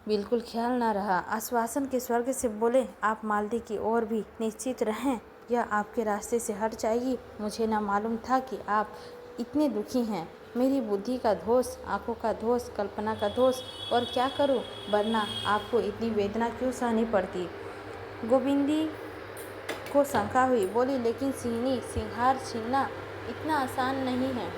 बिल्कुल ख्याल ना रहा। आश्वासन के स्वर्ग से बोले, आप मालती की ओर भी निश्चित रहें, यह आपके रास्ते से हट जाएगी। मुझे ना मालूम था कि आप इतने दुखी हैं। मेरी बुद्धि का दोष, आंखों का दोष, कल्पना का दोष, और क्या करूं, वरना आपको इतनी वेदना क्यों सहनी पड़ती। गोविंदी को शंका हुई। बोली, लेकिन सिंहनी सिंहार छीनना इतना आसान नहीं है।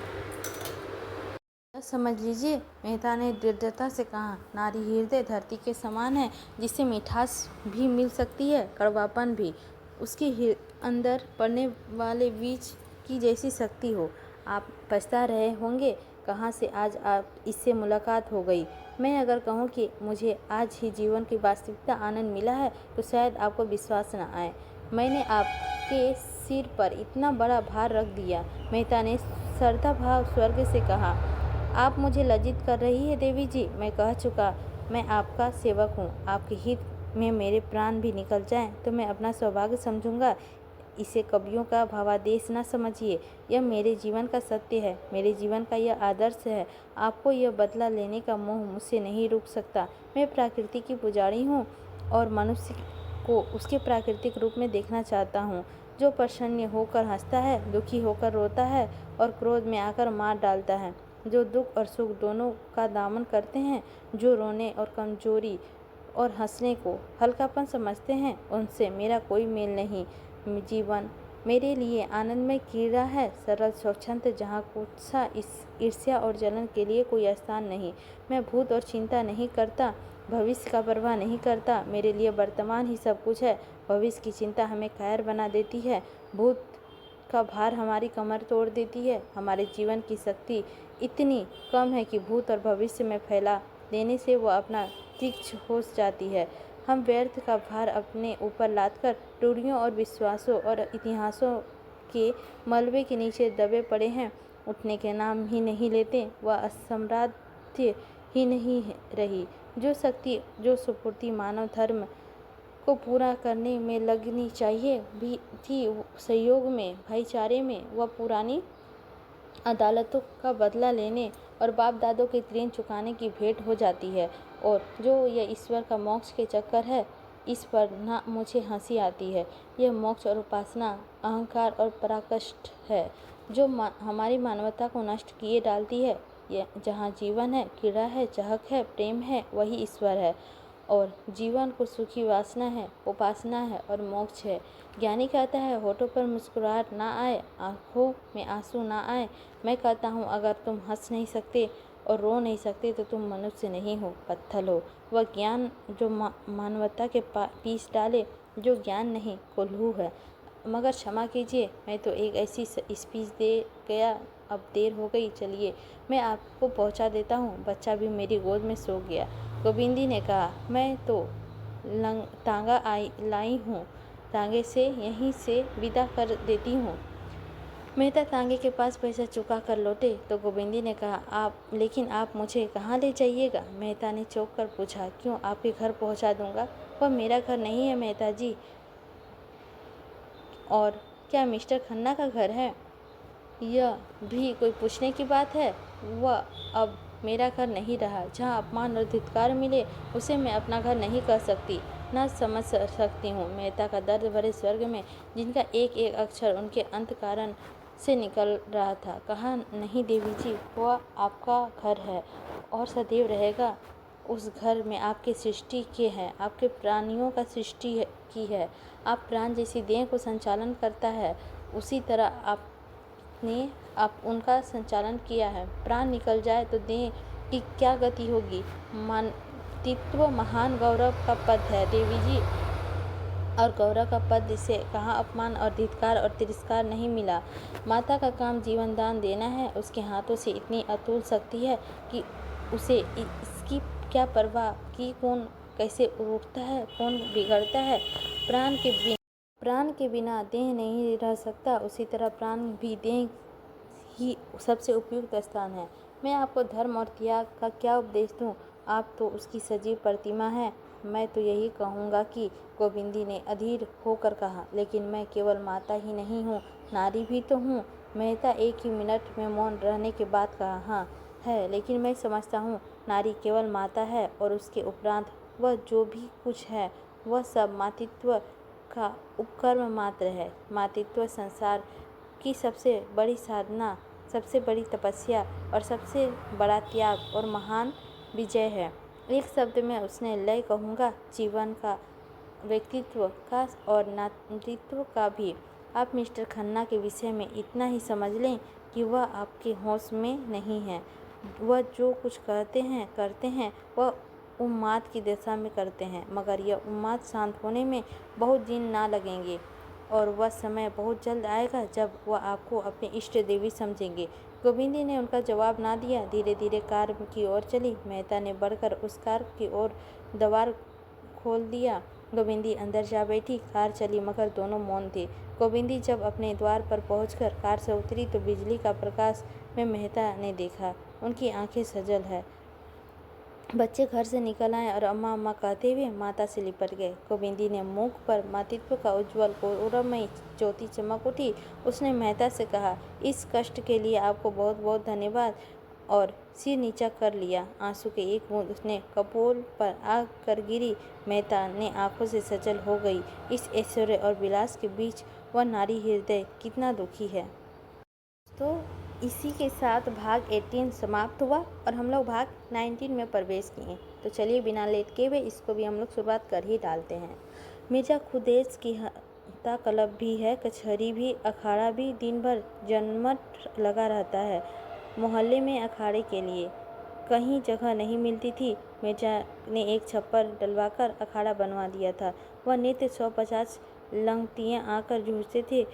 समझ लीजिए, मेहता ने दृढ़ता से कहा। नारी हृदय धरती के समान है, जिससे मिठास भी मिल सकती है, कड़वापन भी। उसके अंदर पड़ने वाले बीज की जैसी शक्ति हो। आप पछता रहे होंगे, कहाँ से आज आप इससे मुलाकात हो गई। मैं अगर कहूँ कि मुझे आज ही जीवन की वास्तविकता आनंद मिला है, तो शायद आपको विश्वास न आए। मैंने आपके सिर पर इतना बड़ा भार रख दिया। मेहता ने श्रद्धा भाव स्वर्ग से कहा। आप मुझे लज्जित कर रही है देवी जी। मैं कह चुका, मैं आपका सेवक हूँ। आपके हित में मेरे प्राण भी निकल जाएं तो मैं अपना सौभाग्य समझूंगा। इसे कवियों का भावादेश न समझिए। यह मेरे जीवन का सत्य है, मेरे जीवन का यह आदर्श है। आपको यह बदला लेने का मोह मुझसे नहीं रुक सकता। मैं प्रकृति की पुजारी हूँ और मनुष्य को उसके प्राकृतिक रूप में देखना चाहता हूँ, जो प्रसन्न होकर हंसता है, दुखी होकर रोता है और क्रोध में आकर मार डालता है, जो दुख और सुख दोनों का दामन करते हैं, जो रोने और कमजोरी और हंसने को हल्कापन समझते हैं, उनसे मेरा कोई मेल नहीं। जीवन मेरे लिए आनंदमय क्रीड़ा है, सरल स्वच्छंद, जहाँ कुत्सा ईर्ष्या और जलन के लिए कोई स्थान नहीं। मैं भूत और चिंता नहीं करता, भविष्य का परवाह नहीं करता। मेरे लिए वर्तमान ही सब कुछ है। भविष्य की चिंता हमें कायर बना देती है, भूत का भार हमारी कमर तोड़ देती है। हमारे जीवन की शक्ति इतनी कम है कि भूत और भविष्य में फैला देने से वह अपना तीक्ष्ण हो जाती है। हम व्यर्थ का भार अपने ऊपर लादकर रूढ़ियों और विश्वासों और इतिहासों के मलबे के नीचे दबे पड़े हैं। उठने के नाम ही नहीं लेते। वह असम्राध्य ही नहीं रही। जो शक्ति, जो सुपूर्ति मानव धर्म को पूरा करने में लगनी चाहिए भी थी, सहयोग में, भाईचारे में, वह पुरानी अदालतों का बदला लेने और बाप दादों के ऋण चुकाने की भेंट हो जाती है। और जो यह ईश्वर का मोक्ष के चक्कर है, इस पर ना मुझे हंसी आती है। यह मोक्ष और उपासना अहंकार और पराकाष्ठ है जो हमारी मानवता को नष्ट किए डालती है। जहाँ जीवन है, क्रीड़ा है, चहक है, प्रेम है, वही ईश्वर है। और जीवन को सुखी वासना है, उपासना है और मोक्ष है। ज्ञानी कहता है होठों पर मुस्कुराहट ना आए, आँखों में आंसू ना आए। मैं कहता हूँ अगर तुम हंस नहीं सकते और रो नहीं सकते तो तुम मनुष्य नहीं हो, पत्थर हो। वह ज्ञान जो मानवता के पीस डाले, जो ज्ञान नहीं कोल्हू है। मगर क्षमा कीजिए, मैं तो एक ऐसी स्पीच दे गया, अब देर हो गई, चलिए मैं आपको पहुंचा देता हूँ। बच्चा भी मेरी गोद में सो गया। गोविंदी ने कहा, मैं तो तांगा लाई हूँ, तांगे से यहीं से विदा कर देती हूँ। मेहता तांगे के पास पैसा चुका कर लौटे तो गोविंदी ने कहा, लेकिन आप मुझे कहाँ ले जाइएगा? मेहता ने चौंक कर पूछा, क्यों, आपके घर पहुँचा दूँगा। वह मेरा घर नहीं है मेहता जी। और क्या मिस्टर खन्ना का घर है? यह भी कोई पूछने की बात है? वह अब मेरा घर नहीं रहा। जहाँ अपमान और धिक्कार मिले उसे मैं अपना घर नहीं कह सकती, न समझ सकती हूँ। मेहता का दर्द भरे स्वर्ग में जिनका एक एक अक्षर उनके अंतःकरण से निकल रहा था। कहा, नहीं देवी जी, वह आपका घर है और सदैव रहेगा। उस घर में आपके सृष्टि के हैं, आपके प्राणियों का सृष्टि की है। आप प्राण जैसी देह को संचालन करता है, उसी तरह आप उनका संचालन किया है। प्राण निकल जाए तो देह की क्या गति होगी? मानवत्व महान गौरव का पद है देवी जी, और गौरव का पद से कहाँ अपमान और धिक्कार और तिरस्कार नहीं मिला। माता का काम जीवन दान देना है। उसके हाथों से इतनी अतुल शक्ति है कि उसे इसकी क्या परवाह कि कौन कैसे उठता है, कौन बिगड़ता है। प्राण के बिना देह नहीं रह सकता, उसी तरह प्राण भी देह ही सबसे उपयुक्त स्थान है। मैं आपको धर्म और त्याग का क्या उपदेश दूं? आप तो उसकी सजीव प्रतिमा है। मैं तो यही कहूँगा कि गोविंदी ने अधीर होकर कहा, लेकिन मैं केवल माता ही नहीं हूँ, नारी भी तो हूँ। मेहता एक ही मिनट में मौन रहने के बाद कहा, हाँ है, लेकिन मैं समझता हूँ नारी केवल माता है और उसके उपरांत वह जो भी कुछ है वह सब मातृत्व का उपकर्म मात्र है। मातृत्व संसार की सबसे बड़ी साधना, सबसे बड़ी तपस्या और सबसे बड़ा त्याग और महान विजय है। एक शब्द में उसने लय कहूँगा, जीवन का, व्यक्तित्व का और नातृत्व का भी। आप मिस्टर खन्ना के विषय में इतना ही समझ लें कि वह आपके होश में नहीं है। वह जो कुछ करते हैं वह उन्माद की दिशा में करते हैं, मगर यह उन्माद शांत होने में बहुत दिन ना लगेंगे और वह समय बहुत जल्द आएगा जब वह आपको अपनी इष्ट देवी समझेंगे। गोविंदी ने उनका जवाब ना दिया, धीरे धीरे कार की ओर चली। मेहता ने बढ़कर उस कार की ओर द्वार खोल दिया। गोविंदी अंदर जा बैठी। कार चली मगर दोनों मौन थे। गोविंदी जब अपने द्वार पर पहुंचकर कार से उतरी तो बिजली का प्रकाश में मेहता ने देखा, उनकी आंखें सजल है। बच्चे घर से निकल आए और अम्मा अम्मा कहते हुए माता से लिपट गए। गोविंदी ने मुख पर मातृत्व का उज्ज्वल गौरवमयी ज्योति चमक उठी। उसने मेहता से कहा, इस कष्ट के लिए आपको बहुत बहुत धन्यवाद, और सिर नीचा कर लिया। आंसू के एक बूंद उसने कपोल पर आ कर गिरी। मेहता ने आंखों से सजल हो गई। इस ऐश्वर्य और विलास के बीच वह नारी हृदय कितना दुखी है। तो इसी के साथ भाग 18 समाप्त हुआ और हम लोग भाग 19 में प्रवेश किए। तो चलिए बिना लेट के हुए इसको भी हम लोग शुरुआत कर ही डालते हैं। मिर्जा खुदेस की हत्या क्लब भी है, कचहरी भी, अखाड़ा भी, दिन भर जनमत लगा रहता है। मोहल्ले में अखाड़े के लिए कहीं जगह नहीं मिलती थी। मिर्जा ने एक छप्पर डलवाकर अखाड़ा बनवा दिया था। वह नित्य 150 लंगटियाँ आकर जूझते थे।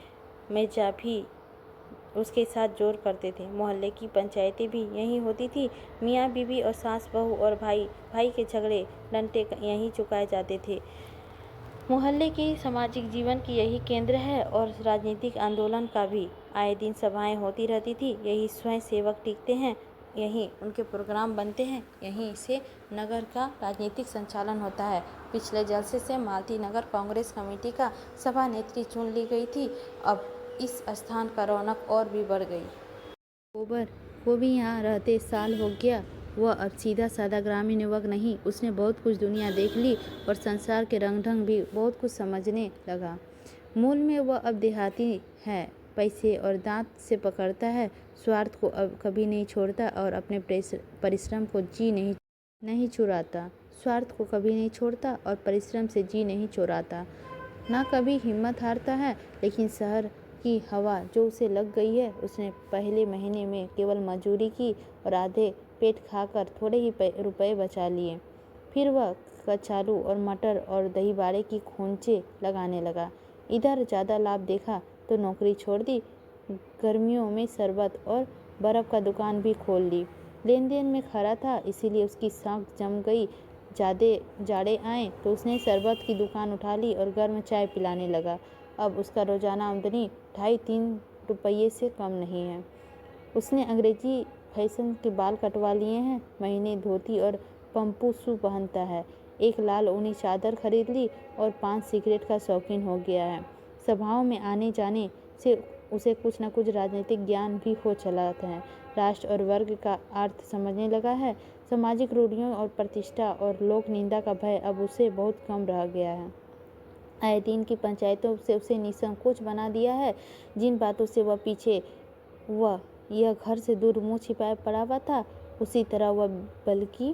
मिर्जा भी उसके साथ जोर करते थे। मोहल्ले की पंचायतें भी यहीं होती थी। मियाँ बीवी और सास बहू और भाई भाई के झगड़े डंटे यहीं चुकाए जाते थे। मोहल्ले की सामाजिक जीवन की यही केंद्र है और राजनीतिक आंदोलन का भी। आए दिन सभाएं होती रहती थी। यही स्वयं सेवक टिकते हैं, यहीं उनके प्रोग्राम बनते हैं, यहीं से नगर का राजनीतिक संचालन होता है। पिछले जलसे से मालती नगर कांग्रेस कमेटी का सभा नेत्री चुन ली गई थी। अब इस स्थान का रौनक और भी बढ़ गई। गोबर को भी यहाँ रहते साल हो गया। वह अब सीधा साधा ग्रामीण युवक नहीं, उसने बहुत कुछ दुनिया देख ली और संसार के रंग ढंग भी बहुत कुछ समझने लगा। मूल में वह अब देहाती है, पैसे और दांत से पकड़ता है, स्वार्थ को अब कभी नहीं छोड़ता और अपने परिश्रम को जी नहीं चुराता। स्वार्थ को कभी नहीं छोड़ता और परिश्रम से जी नहीं चुराता। ना कभी हिम्मत हारता है। लेकिन शहर की हवा जो उसे लग गई है, उसने पहले महीने में केवल मजदूरी की और आधे पेट खाकर थोड़े ही रुपए बचा लिए। फिर वह कचालू और मटर और दही बाड़े की खोंचे लगाने लगा। इधर ज़्यादा लाभ देखा तो नौकरी छोड़ दी, गर्मियों में शरबत और बर्फ़ का दुकान भी खोल ली। लेन देन में खरा था, इसीलिए उसकी साख जम गई। जाड़े आए तो उसने शरबत की दुकान उठा ली और गर्म चाय पिलाने लगा। अब उसका रोज़ाना आमदनी 2.5-3 रुपये से कम नहीं है। उसने अंग्रेजी फैशन के बाल कटवा लिए हैं, महीने धोती और पंपू शू पहनता है, एक लाल ऊनी चादर खरीद ली और 5 सिगरेट का शौकीन हो गया है। सभाओं में आने जाने से उसे कुछ न कुछ राजनीतिक ज्ञान भी हो चला है। राष्ट्र और वर्ग का अर्थ समझने लगा है। सामाजिक रूढ़ियों और प्रतिष्ठा और लोक निंदा का भय अब उसे बहुत कम रह गया है। आए दिन की पंचायतों से उसे निसंकोच बना दिया है। जिन बातों से वह यह घर से दूर मुंह छिपाए पड़ा हुआ था, उसी तरह वह बल्कि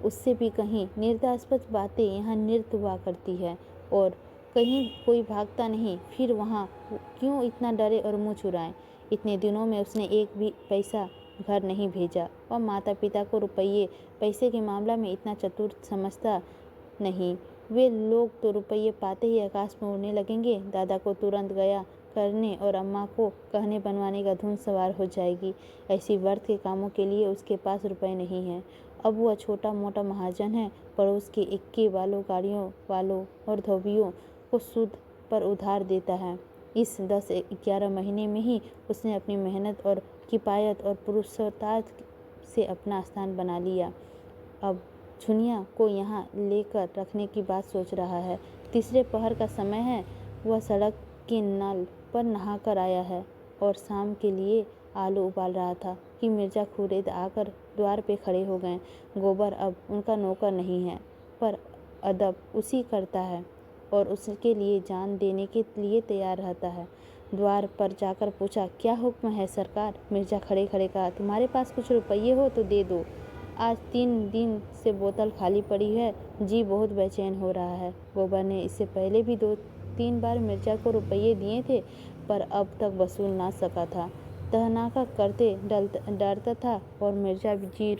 उससे भी कहीं निर्दास्पद बातें यहाँ नृत्य हुआ करती है और कहीं कोई भागता नहीं। फिर वहाँ क्यों इतना डरे और मुँह चुराएं? इतने दिनों में उसने एक भी पैसा घर नहीं भेजा और माता पिता को पैसे के मामला में इतना चतुर समझता नहीं। वे लोग तो रुपये पाते ही आकाश में उड़ने लगेंगे। दादा को तुरंत गया करने और अम्मा को कहने बनवाने का धुन सवार हो जाएगी। ऐसी व्यर्थ के कामों के लिए उसके पास रुपए नहीं हैं। अब वह छोटा मोटा महाजन है। पड़ोस के इक्के वालों, गाड़ियों वालों और धोबियों को सूद पर उधार देता है। इस 10-11 महीने में ही उसने अपनी मेहनत और किफायत और पुरुषार्थ से अपना स्थान बना लिया। अब झुनिया को यहाँ लेकर रखने की बात सोच रहा है। तीसरे पहर का समय है। वह सड़क के नल पर नहाकर आया है और शाम के लिए आलू उबाल रहा था कि मिर्जा खुरेद आकर द्वार पे खड़े हो गए। गोबर अब उनका नौकर नहीं है, पर अदब उसी करता है और उसके लिए जान देने के लिए तैयार रहता है। द्वार पर जाकर पूछा, क्या हुक्म है सरकार? मिर्जा खड़े खड़े कहा, तुम्हारे पास कुछ रुपये हो तो दे दो। आज 3 दिन से बोतल खाली पड़ी है, जी बहुत बेचैन हो रहा है। गोबर ने इससे पहले भी 2-3 बार मिर्जा को रुपये दिए थे, पर अब तक वसूल ना सका था। तहनाका करते डरता था और मिर्जा जी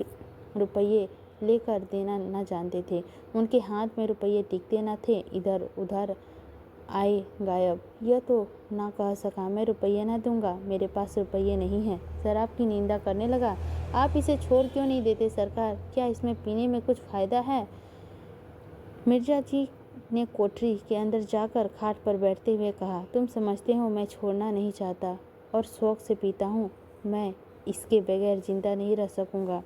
रुपये लेकर देना न जानते थे। उनके हाथ में रुपये टिकते न थे, इधर उधर आए गायब। यह तो ना कह सका, मैं रुपये न दूंगा, मेरे पास रुपये नहीं है। शराब की निंदा करने लगा। आप इसे छोड़ क्यों नहीं देते सरकार? क्या इसमें पीने में कुछ फायदा है? मिर्जा जी ने कोठरी के अंदर जाकर खाट पर बैठते हुए कहा, तुम समझते हो मैं छोड़ना नहीं चाहता और शौक से पीता हूँ। मैं इसके बगैर जिंदा नहीं रह सकूँगा।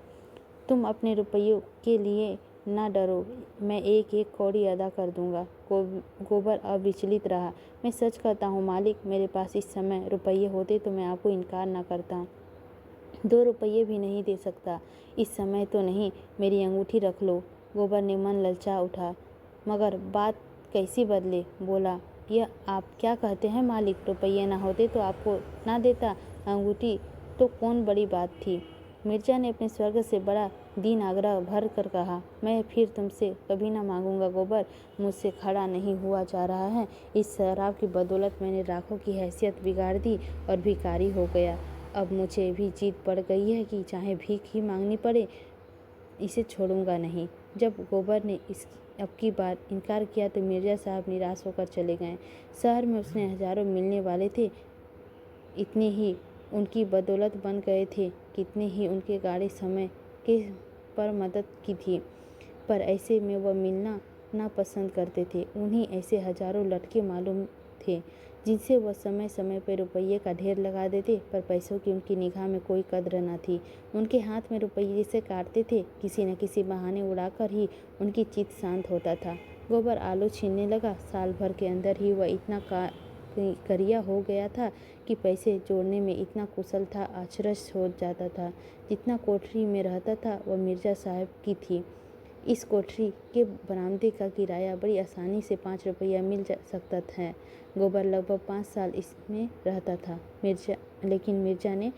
तुम अपने रुपयों के लिए ना डरो, मैं एक एक कौड़ी अदा कर दूंगा। गोबर अविचलित रहा। मैं सच कहता हूँ मालिक, मेरे पास इस समय रुपये होते तो मैं आपको इनकार ना करता। 2 रुपये भी नहीं दे सकता, इस समय तो नहीं, मेरी अंगूठी रख लो। गोबर ने मन ललचा उठा, मगर बात कैसी बदले। बोला, यह आप क्या कहते हैं मालिक? रुपये ना होते तो आपको ना देता, अंगूठी तो कौन बड़ी बात थी। मिर्जा ने अपने स्वर्ग से बड़ा दीन आग्रह भर कर कहा, मैं फिर तुमसे कभी ना मांगूंगा गोबर, मुझसे खड़ा नहीं हुआ जा रहा है। इस शराब की बदौलत मैंने लाखों की हैसियत बिगाड़ दी और भिखारी हो गया। अब मुझे भी जीत पड़ गई है कि चाहे भीख ही मांगनी पड़े, इसे छोड़ूंगा नहीं। जब गोबर ने अब की बार इनकार किया तो मिर्जा साहब निराश होकर चले गए। शहर में उसने हजारों मिलने वाले थे, इतने ही उनकी बदौलत बन गए थे, कितने ही उनके गाड़े समय के पर मदद की थी, पर ऐसे में वह मिलना ना पसंद करते थे। उन्हें ऐसे हजारों लड़के मालूम थे जिनसे वह समय समय पर रुपये का ढेर लगा देते, पर पैसों की उनकी निगाह में कोई कद्र न थी। उनके हाथ में रुपये से काटते थे, किसी न किसी बहाने उड़ाकर ही उनकी चित्त शांत होता था। गोबर आलू छीनने लगा। साल भर के अंदर ही वह इतना करिया हो गया था कि पैसे जोड़ने में इतना कुशल था, आश्चर्य हो जाता था। जितना कोठरी में रहता था वह मिर्ज़ा साहब की थी। इस कोठरी के बरामदे का किराया बड़ी आसानी से 5 रुपया मिल सकता है। गोबर लगभग 5 साल इसमें रहता था। लेकिन मिर्ज़ा ने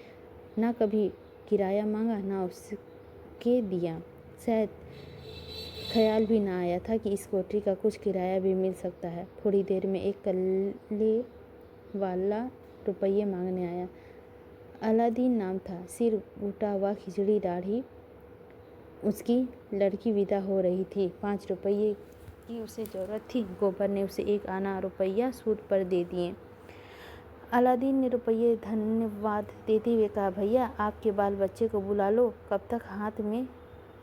ना कभी किराया मांगा ना उसके दिया। शायद ख्याल भी ना आया था कि इस कोठरी का कुछ किराया भी मिल सकता है। थोड़ी देर में एक कल्ले वाला रुपये मांगने आया। अलादीन नाम था, सिर बूटा हुआ, खिचड़ी दाढ़ी। उसकी लड़की विदा हो रही थी। 5 रुपये की उसे ज़रूरत थी। गोबर ने उसे 1 आना रुपया सूद पर दे दिए। अलादीन ने रुपये धन्यवाद देते हुए कहा, भैया आपके बाल बच्चे को बुला लो, कब तक हाथ में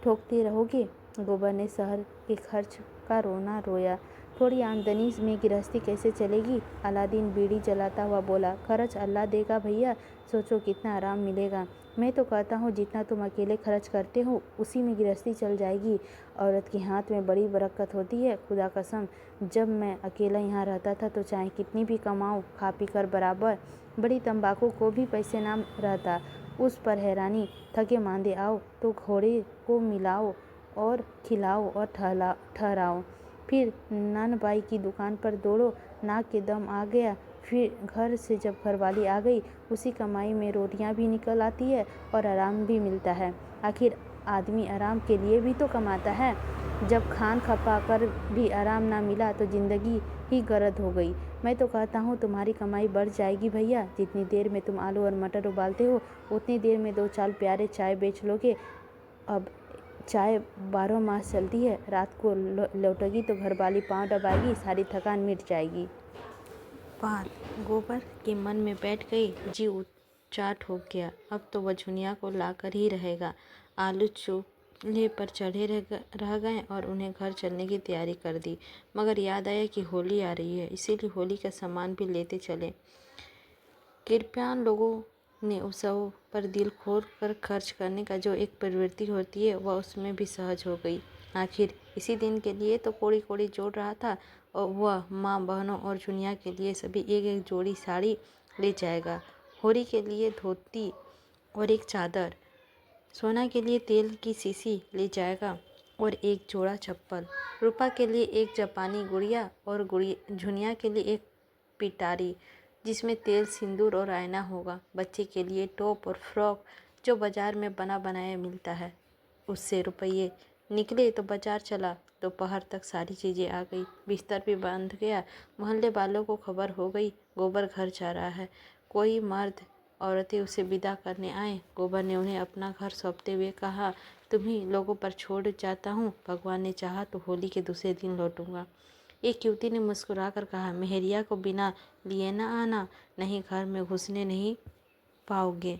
ठोकते रहोगे। गोबर ने शहर के खर्च का रोना रोया। थोड़ी आमदनी में गृहस्थी कैसे चलेगी। अलादीन बीड़ी जलाता हुआ बोला, खर्च अल्लाह देगा भैया, सोचो कितना आराम मिलेगा। मैं तो कहता हूँ जितना तुम अकेले खर्च करते हो उसी में गृहस्थी चल जाएगी। औरत के हाथ में बड़ी बरकत होती है। खुदा कसम, जब मैं अकेला यहाँ रहता था तो चाहे कितनी भी कमाऊँ खा पी कर बराबर। बड़ी तंबाकू को भी पैसे ना रहता। उस पर हैरानी, थके मांदे आओ तो घोड़े को मिलाओ और खिलाओ और ठहराओ। फिर नानबाई की दुकान पर दौड़ो, नाक के दम आ गया। फिर घर से जब घरवाली आ गई, उसी कमाई में रोटियां भी निकल आती है और आराम भी मिलता है। आखिर आदमी आराम के लिए भी तो कमाता है। जब खान खपा कर भी आराम ना मिला तो ज़िंदगी ही गरद हो गई। मैं तो कहता हूँ तुम्हारी कमाई बढ़ जाएगी भैया। जितनी देर में तुम आलू और मटर उबालते हो उतनी देर में 2 चार प्यारे चाय बेच लोगे। अब चाय 12 मास चलती है। रात को लौटेगी तो घरवाली पाँव दबाएगी, सारी थकान मिट जाएगी। बात गोबर के मन में बैठ गई। जी उचाट हो गया। अब तो वह झुनिया को लाकर ही रहेगा। आलू चूल्हे पर चढ़े रह गए और उन्हें घर चलने की तैयारी कर दी। मगर याद आया कि होली आ रही है, इसीलिए होली का सामान भी लेते चले। कृपयान लोगों ने उत्सव पर दिल खोल कर खर्च करने का जो एक प्रवृत्ति होती है वह उसमें भी सहज हो गई। आखिर इसी दिन के लिए तो कोड़ी कोड़ी जोड़ रहा था और वह माँ बहनों और जुनिया के लिए सभी एक एक जोड़ी साड़ी ले जाएगा। होली के लिए धोती और एक चादर, सोना के लिए तेल की शीशी ले जाएगा और एक जोड़ा चप्पल, रूपा के लिए एक जापानी गुड़िया और झुनिया के लिए एक पिटारी जिसमें तेल, सिंदूर और आईना होगा। बच्चे के लिए टॉप और फ्रॉक जो बाजार में बना बनाया मिलता है। उससे रुपये निकले तो बाजार चला। दोपहर तक सारी चीज़ें आ गई। बिस्तर भी बांध गया। मोहल्ले वालों को खबर हो गई गोबर घर जा रहा है। कोई मर्द औरतें उसे विदा करने आए। गोबर ने उन्हें अपना घर सौंपते हुए कहा, तुम्हीं लोगों पर छोड़ जाता हूँ, भगवान ने चाहा तो होली के दूसरे दिन लौटूंगा। एक युवती ने मुस्कुराकर कहा, मेहरिया को बिना लिए ना आना, नहीं घर में घुसने नहीं पाओगे।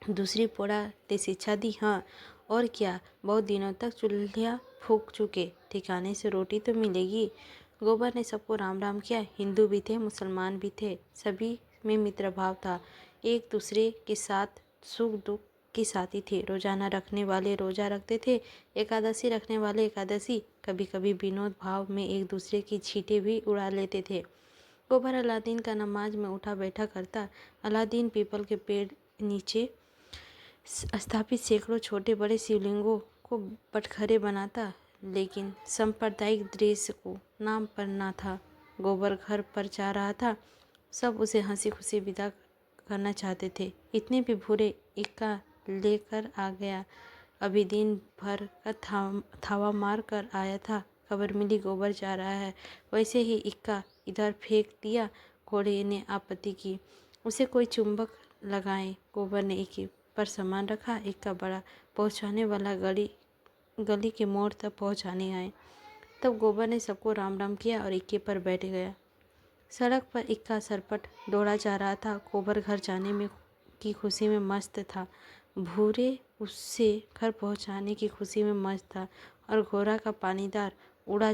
दूसरी पोड़ा ने शिक्षा दी, हाँ और क्या, बहुत दिनों तक चूल्हा फूंक चुके, ठिकाने से रोटी तो मिलेगी। गोबर ने सबको राम राम किया। हिंदू भी थे, मुसलमान भी थे, सभी में मित्र भाव था। एक दूसरे के साथ सुख दुख के साथी थे। रोजाना रखने वाले रोजा रखते थे, एकादशी रखने वाले एकादशी। कभी कभी विनोद भाव में एक दूसरे की छींटे भी उड़ा लेते थे। गोबर अलादीन का नमाज में उठा बैठा करता। अलादीन पीपल के पेड़ नीचे स्थापित सैकड़ों छोटे बड़े शिवलिंगों को बटखरे बनाता, लेकिन सांप्रदायिक दृश्य को नाम पर ना था। गोबर घर पर जा रहा था। सब उसे हंसी खुशी विदा करना चाहते थे। इतने भी भूरे इक्का लेकर आ गया। अभी दिन भर का थावा मार कर आया था। खबर मिली गोबर जा रहा है, वैसे ही इक्का इधर फेंक दिया। घोड़े ने आपत्ति की, उसे कोई चुंबक लगाए। गोबर ने एक पर सामान रखा। इक्का बड़ा पहुंचाने वाला गली के मोड़ तक पहुंचाने आए। तब गोबर ने सबको राम राम किया और इक्के पर बैठ गया। सड़क पर इक्का सरपट दौड़ा जा रहा था। गोबर घर जाने में की खुशी में मस्त था। भूरे उससे घर पहुंचाने की खुशी में मस्त था और घोड़ा का पानीदार उड़ा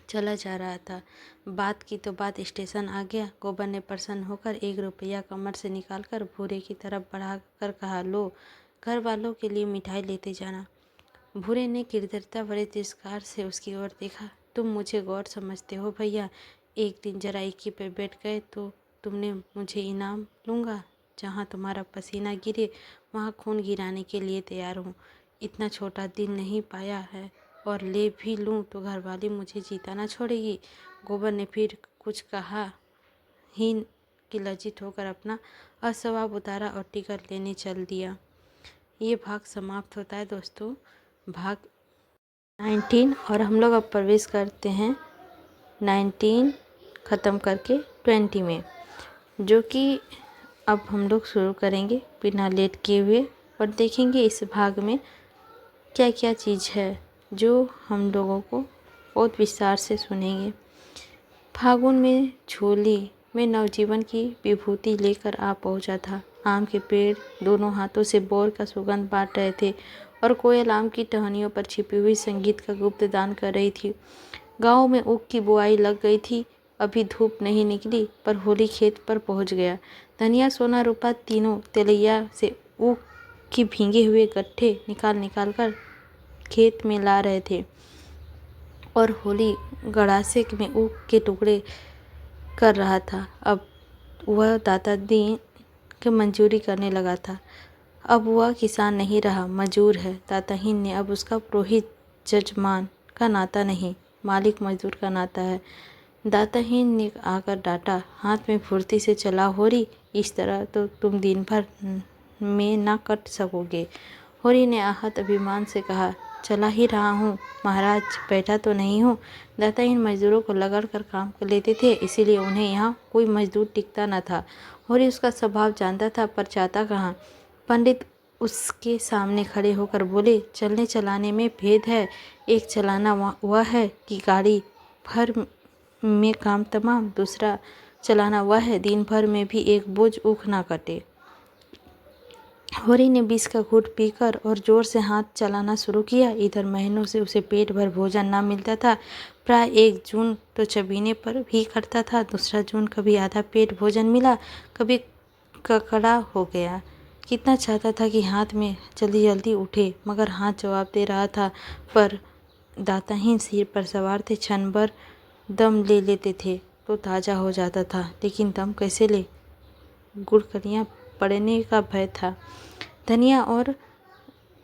चला जा रहा था। बात की तो बात स्टेशन आ गया। गोबर ने प्रसन्न होकर 1 रुपया कमर से निकालकर भूरे की तरफ बढ़ाकर कहा, लो, घर वालों के लिए मिठाई लेते जाना। भूरे ने कृतज्ञता भरे तिरस्कार से उसकी ओर देखा। तुम मुझे गौर समझते हो भैया, एक दिन जरा एक पे बैठ गए तो तुमने मुझे इनाम लूँगा। जहाँ तुम्हारा पसीना गिरे वहाँ खून गिराने के लिए तैयार हूँ। इतना छोटा दिल नहीं पाया है, और ले भी लूँ तो घरवाली मुझे जीता ना छोड़ेगी। गोबर ने फिर कुछ कहा ही कि लज्जित होकर अपना अस्वाब उतारा और टिकट लेने चल दिया। ये भाग समाप्त होता है दोस्तों, भाग 19, और हम लोग अब प्रवेश करते हैं 19 ख़त्म करके 20 में, जो कि अब हम लोग शुरू करेंगे बिना लेट किए हुए और देखेंगे इस भाग में क्या क्या चीज़ है जो हम लोगों को बहुत विस्तार से सुनेंगे। फागुन में झोली में नवजीवन की विभूति लेकर आ पहुंचा था। आम के पेड़ दोनों हाथों से बोर का सुगंध बांट रहे थे और कोयल आम की टहनियों पर छिपी हुई संगीत का गुप्त दान कर रही थी। गांव में ऊख की बुआई लग गई थी। अभी धूप नहीं निकली पर होली खेत पर पहुंच गया। धनिया, सोना, रूपा तीनों तेलैया से ऊख के भींगे हुए गट्ठे निकाल कर खेत में ला रहे थे और होली गड़ासे में ऊख के टुकड़े कर रहा था। अब वह दादा दीन के मंजूरी करने लगा था। अब वह किसान नहीं रहा, मजूर है। दाताहीन ने अब उसका पुरोहित जजमान का नाता नहीं, मालिक मजदूर का नाता है। दाताहीन ने आकर डांटा, हाथ में फुर्ती से चला होरी, इस तरह तो तुम दिन भर में ना कट सकोगे। होरी ने आहत अभिमान से कहा, चला ही रहा हूँ महाराज, बैठा तो नहीं हूँ। दाताहीन मजदूरों को लगड़ कर काम कर लेते थे, इसीलिए उन्हें यहाँ कोई मजदूर टिकता न था। होरी उसका स्वभाव जानता था पर चाहता कहाँ। पंडित उसके सामने खड़े होकर बोले, चलने चलाने में भेद है। एक चलाना वह है कि गाड़ी भर में काम तमाम, दूसरा चलाना वह है दिन भर में भी एक बोझ ऊख ना कटे। होरी ने विष का घूंट पीकर और जोर से हाथ चलाना शुरू किया। इधर महीनों से उसे पेट भर भोजन ना मिलता था। प्राय 1 जून तो चबीने पर भी करता था, दूसरा जून कभी आधा पेट भोजन मिला, कभी ककड़ा हो गया। कितना चाहता था कि हाथ में जल्दी जल्दी उठे, मगर हाथ जवाब दे रहा था। पर दाताहीन सिर पर सवार थे, क्षण भर दम ले लेते थे तो ताज़ा हो जाता था, लेकिन दम कैसे ले, गुड़कलियाँ पड़ने का भय था। धनिया और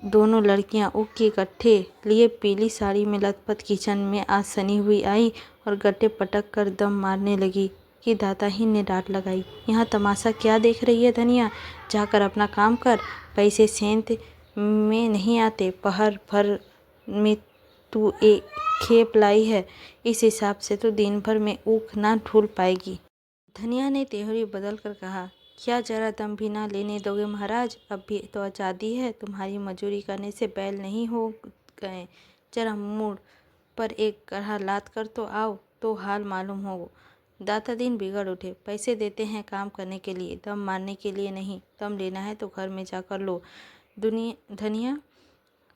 दोनों लड़कियां ऊख के गट्ठे लिए पीली साड़ी में लथपथ किचन में आज सनी हुई आई और गट्ठे पटक कर दम मारने लगी कि दाताहीन ने डांट लगाई, यहाँ तमाशा क्या देख रही है धनिया, जाकर अपना काम कर। पैसे सेंत में नहीं आते, पहर भर में तू एक खेप लाई है, इस हिसाब से तो दिन भर में ऊख ना ढूल पाएगी। धनिया ने तेहरी बदल कर कहा, क्या जरा दम भी ना लेने दोगे महाराज, अब भी तो आज़ादी है, तुम्हारी मजूरी करने से बैल नहीं हो गए। जरा मुड़ पर एक कढ़ा लाद कर तो आओ, तो हाल मालूम हो। दाता दीन बिगड़ उठे, पैसे देते हैं काम करने के लिए, दम मारने के लिए नहीं। दम लेना है तो घर में जाकर लो। धनिया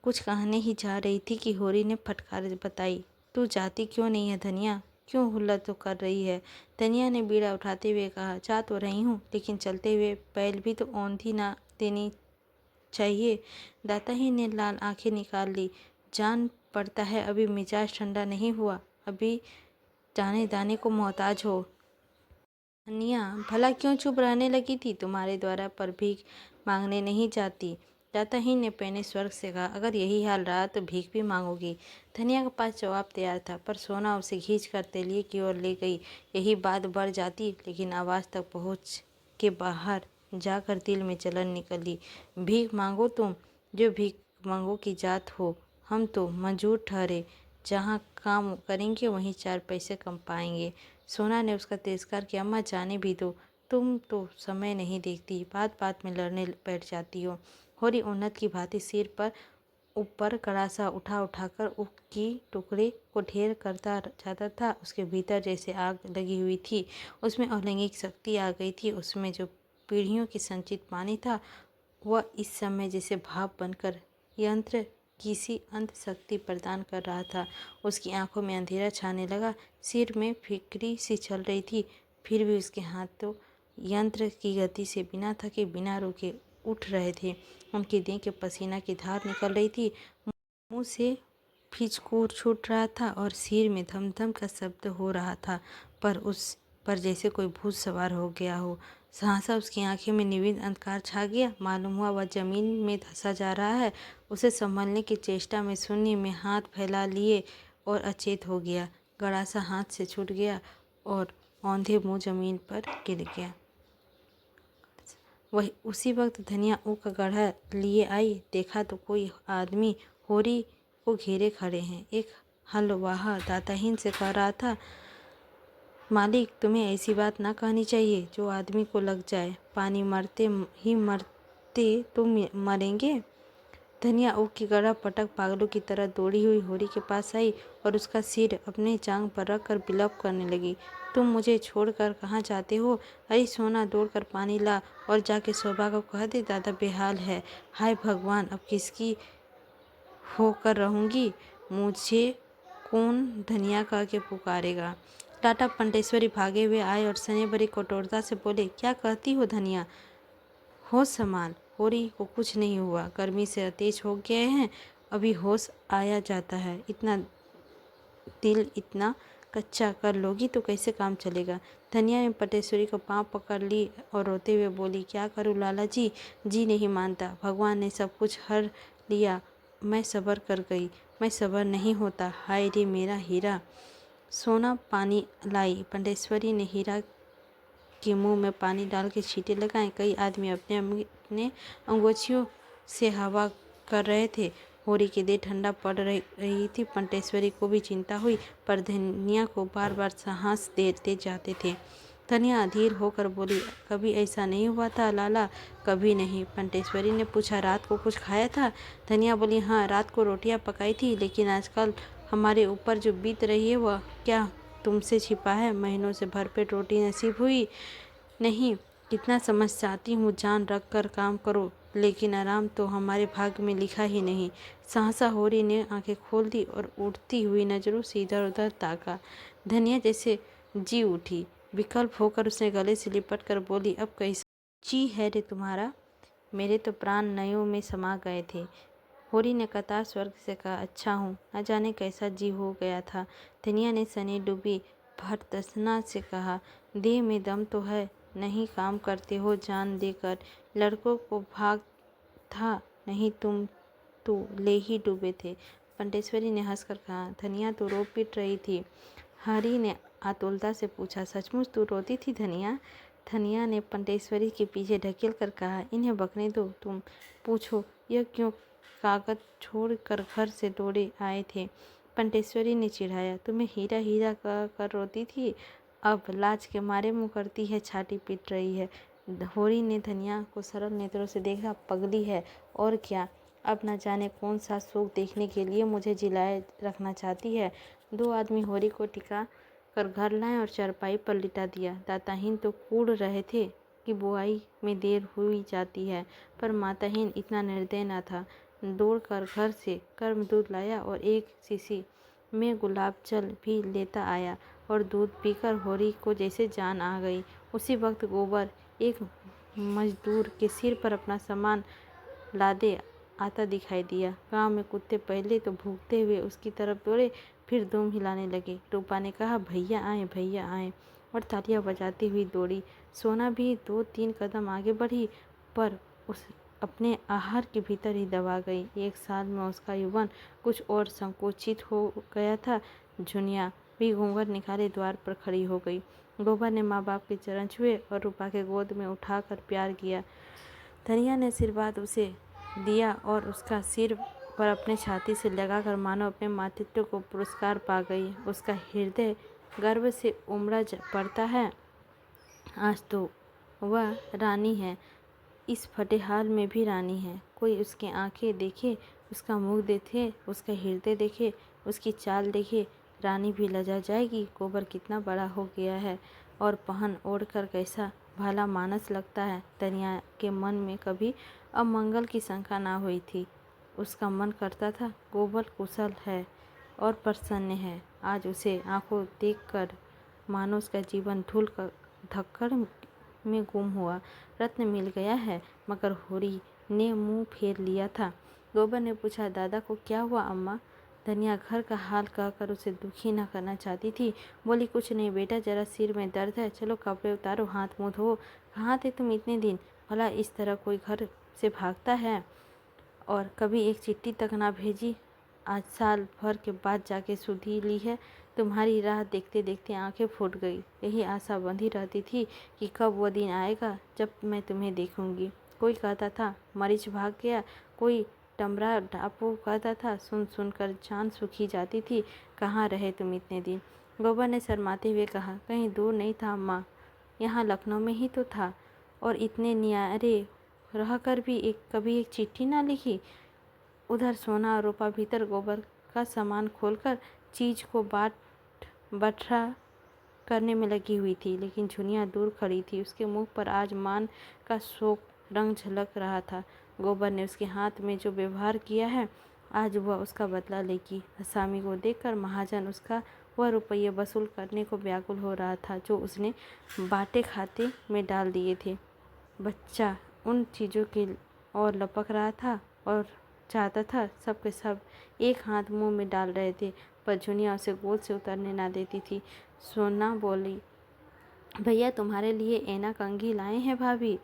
कुछ कहने ही जा रही थी कि होरी ने फटकार बताई, तू जाती क्यों नहीं है धनिया, क्यों हुल्ला तो कर रही है। धनिया ने बीड़ा उठाते हुए कहा, जा तो रही हूँ, लेकिन चलते हुए बैल भी तो औंधी ना देनी चाहिए। दाताहीन ने लाल आंखें निकाल ली, जान पड़ता है अभी मिजाज ठंडा नहीं हुआ, अभी दाने दाने को मोहताज हो। धनिया भला क्यों चुप रहने लगी थी, तुम्हारे द्वारा पर भीख मांगने नहीं जाती। दाताहीन ने पैने स्वर्ग से कहा, अगर यही हाल रहा तो भीख भी मांगोगी। धनिया के पास जवाब तैयार था, पर सोना उसे खींच कर तेलिए की ओर ले गई। यही बात बढ़ जाती, लेकिन आवाज़ तक पहुँच के बाहर जाकर दिल में जलन निकली। भीख मांगो तुम, जो भीख मांगो की जात हो, हम तो मजूर ठहरे, जहाँ काम करेंगे वहीं 4 पैसे कम पाएंगे। सोना ने उसका तिरस्कार किया, अम्मा जाने भी दो, तुम तो समय नहीं देखती, बात बात में लड़ने बैठ जाती हो। होरी उन्नत की भांति सिर पर ऊपर कड़ासा उठाकर ऊख की टुकड़े को ढेर करता जाता था। उसके भीतर जैसे आग लगी हुई थी, उसमें अलैंगिक शक्ति आ गई थी। उसमें जो पीढ़ियों की संचित पानी था, वह इस समय जैसे भाप बनकर यंत्र किसी अंत शक्ति प्रदान कर रहा था। उसकी आंखों में अंधेरा छाने लगा, सिर में फिक्री सी चल रही थी, फिर भी उसके हाथ तो यंत्र की गति से बिना थके बिना रुके उठ रहे थे। उनकी देह के पसीना की धार निकल रही थी, मुंह से फिचकूर छूट रहा था और सिर में धम-धम का शब्द हो रहा था, पर उस पर जैसे कोई भूत सवार हो गया हो। सहसा उसकी आंखें में निविद अंधकार छा गया। मालूम हुआ वह जमीन में धंसा जा रहा है। उसे संभलने की चेष्टा में शून्य में हाथ फैला लिए और अचेत हो गया। गड़ासा हाथ से छूट गया और औंधे मुंह जमीन पर गिर गया। वही उसी वक्त धनिया ऊ का गढ़ा लिए आई। देखा तो कोई आदमी होरी को घेरे खड़े हैं। एक हलवाहा दाताहीन से कह रहा था, मालिक, तुम्हें ऐसी बात ना कहनी चाहिए जो आदमी को लग जाए। पानी मरते ही मरते तो मरेंगे। धनिया ऊ की गड़ा पटक पागलों की तरह दौड़ी हुई होरी के पास आई और उसका सिर अपने जांग पर रख कर बिलप करने लगी। तुम मुझे छोड़कर कहाँ जाते हो? अरे सोना, दौड़कर पानी ला और जाके शोभा को कह दे दादा बेहाल है। हाय भगवान, अब किसकी होकर रहूंगी? मुझे कौन धनिया कह के पुकारेगा? टाटा पंटेश्वरी भागे हुए आए और सने भरी कठोरता से बोले, क्या कहती हो धनिया? होश संभाल। होरी को कुछ नहीं हुआ, गर्मी से अतेज हो गए हैं, अभी होश आया जाता है। इतना दिल इतना कच्चा कर लोगी तो कैसे काम चलेगा? धनिया ने पटेश्वरी को पांव पकड़ ली और रोते हुए बोली, क्या करूं लाला जी? जी नहीं मानता। भगवान ने सब कुछ हर लिया, मैं सब्र कर गई। मैं सब्र नहीं होता। हाय रे मेरा हीरा। सोना पानी लाई। पंडेश्वरी ने हीरा के मुंह में पानी डाल के छींटे लगाए। कई आदमी अपने अपने अंगोछियों से हवा कर रहे थे। होरी की देह ठंडा पड़ रही थी। पंटेश्वरी को भी चिंता हुई, पर धनिया को बार बार सांस देते जाते थे। धनिया अधीर होकर बोली, कभी ऐसा नहीं हुआ था लाला? कभी नहीं। पंटेश्वरी ने पूछा, रात को कुछ खाया था? धनिया बोली, हाँ, रात को रोटियां पकाई थी, लेकिन आजकल हमारे ऊपर जो बीत रही है वह क्या तुमसे छिपा है? महीनों से भरपेट रोटी नसीब हुई नहीं। कितना समझ चाहती हूँ, जान रख कर काम करो, लेकिन आराम तो हमारे भाग्य में लिखा ही नहीं। सहसा होरी ने आंखें खोल दी और उठती हुई नजरों से इधर उधर ताका। धनिया जैसे जी उठी। विकल्प होकर उसने गले से लिपट कर बोली, अब कैसा जी है रे तुम्हारा? मेरे तो प्राण नयों में समा गए थे। होरी ने कतार स्वर्ग से कहा, अच्छा हूँ, न जाने कैसा जी हो गया था। धनिया ने सनी डूबी भर्त्सना से कहा, देह में दम तो है, नहीं काम करते हो जान देकर। लड़कों को भाग था नहीं, तुम तो ले ही डूबे थे। पंटेश्वरी ने हंसकर कहा। धनिया तो रो पिट रही थी। हरी ने आतुलता से पूछा, सचमुच तू रोती थी धनिया? धनिया ने पंटेश्वरी के पीछे ढकेल कर कहा, इन्हें बकने दो, तुम पूछो यह क्यों कागज छोड़ कर घर से दौड़े आए थे? पंटेश्वरी ने चिढ़ाया, तुम्हें हीरा हीरा कह कर रोती थी, अब लाज के मारे मुँह करती है, छाती पीट रही है। होरी ने धनिया को सरल नेत्रों से देखा, पगली है और क्या, अब न जाने कौन सा सुख देखने के लिए मुझे जिलाए रखना चाहती है। दो आदमी होरी को टिका कर घर लाए और चारपाई पर लिटा दिया। दाताहीन तो कूड़ रहे थे कि बुआई में देर हुई जाती है, पर माताहीन इतना निर्दय न था। दौड़कर घर से गर्म दूध लाया और एक शीशी में गुलाब जल भी लेता आया और दूध पीकर होरी को जैसे जान आ गई। उसी वक्त गोबर एक मजदूर के सिर पर अपना सामान लादे आता दिखाई दिया। गांव में कुत्ते पहले तो भूखते हुए उसकी तरफ दौड़े, फिर दुम हिलाने लगे। रूपा ने कहा, भैया आए और तालियां बजाती हुई दौड़ी। सोना भी 2-3 कदम आगे बढ़ी, पर उस अपने आहार के भीतर ही दबा गई। 1 साल में उसका यौवन कुछ और संकोचित हो गया था। झुनिया भी घूंघट निकाले द्वार पर खड़ी हो गई। गोबर ने माँ बाप के चरण छुए और रूपा के गोद में उठाकर प्यार किया। धनिया ने आशीर्वाद उसे दिया और उसका सिर पर अपने छाती से लगाकर मानो अपने मातृत्व को पुरस्कार पा गई। उसका हृदय गर्व से उमड़ पड़ता है। आज तो वह रानी है, इस फटे हाल में भी रानी है। कोई उसकी आंखें देखे, उसका मुख देखे, उसका हृदय देखे, उसकी चाल देखे, रानी भी लजा जाएगी। गोबर कितना बड़ा हो गया है और पहन ओढ़कर कैसा भला मानस लगता है। धनिया के मन में कभी अमंगल की शंका ना हुई थी। उसका मन करता था गोबर कुशल है और प्रसन्न है। आज उसे आंखों देखकर मानो उसका जीवन धूल का धक्कड़ में गुम हुआ। रत्न मिल गया है, मगर होरी ने मुंह फेर लिया था। गोबर ने पूछा, दादा को क्या हुआ अम्मा? धनिया घर का हाल कहकर उसे दुखी न करना चाहती थी। बोली, कुछ नहीं बेटा, जरा सिर में दर्द है, चलो कपड़े उतारो, हाथ मुँह धो। कहाँ थे तुम इतने दिन? भला इस तरह कोई घर से भागता है? और कभी एक चिट्ठी तक ना भेजी। आज साल भर के बाद जाके सुधी ली है। तुम्हारी राह देखते देखते आंखें फूट गई। यही आशा बंधी रहती थी कि कब वो दिन आएगा जब मैं तुम्हें देखूंगी। कोई कहता था मरीज भाग गया, कोई टमरा डापू कहता था। सुन सुनकर जान सूखी जाती थी। कहाँ रहे तुम इतने दिन? गोबर ने शर्माते हुए कहा, कहीं दूर नहीं था अम्मा, यहाँ लखनऊ में ही तो था। और इतने न्यारे रहकर भी कभी एक चिट्ठी ना लिखी। उधर सोना और रूपा भीतर गोबर का सामान खोलकर चीज को बटरा करने में लगी हुई थी, लेकिन झुनिया दूर खड़ी थी। उसके मुख पर आज मान का शोक रंग झलक रहा था। गोबर ने उसके हाथ में जो व्यवहार किया है, आज वह उसका बदला लेगी। असामी को देखकर महाजन उसका वह रुपये वसूल करने को व्याकुल हो रहा था जो उसने बाटे खाते में डाल दिए थे। बच्चा उन चीज़ों के और लपक रहा था और चाहता था सब के सब एक हाथ मुंह में डाल रहे थे, पर झुनिया उसे गोद से उतरने ना देती थी। सोना बोली, भैया तुम्हारे लिए ऐना कंघी लाए हैं भाभी।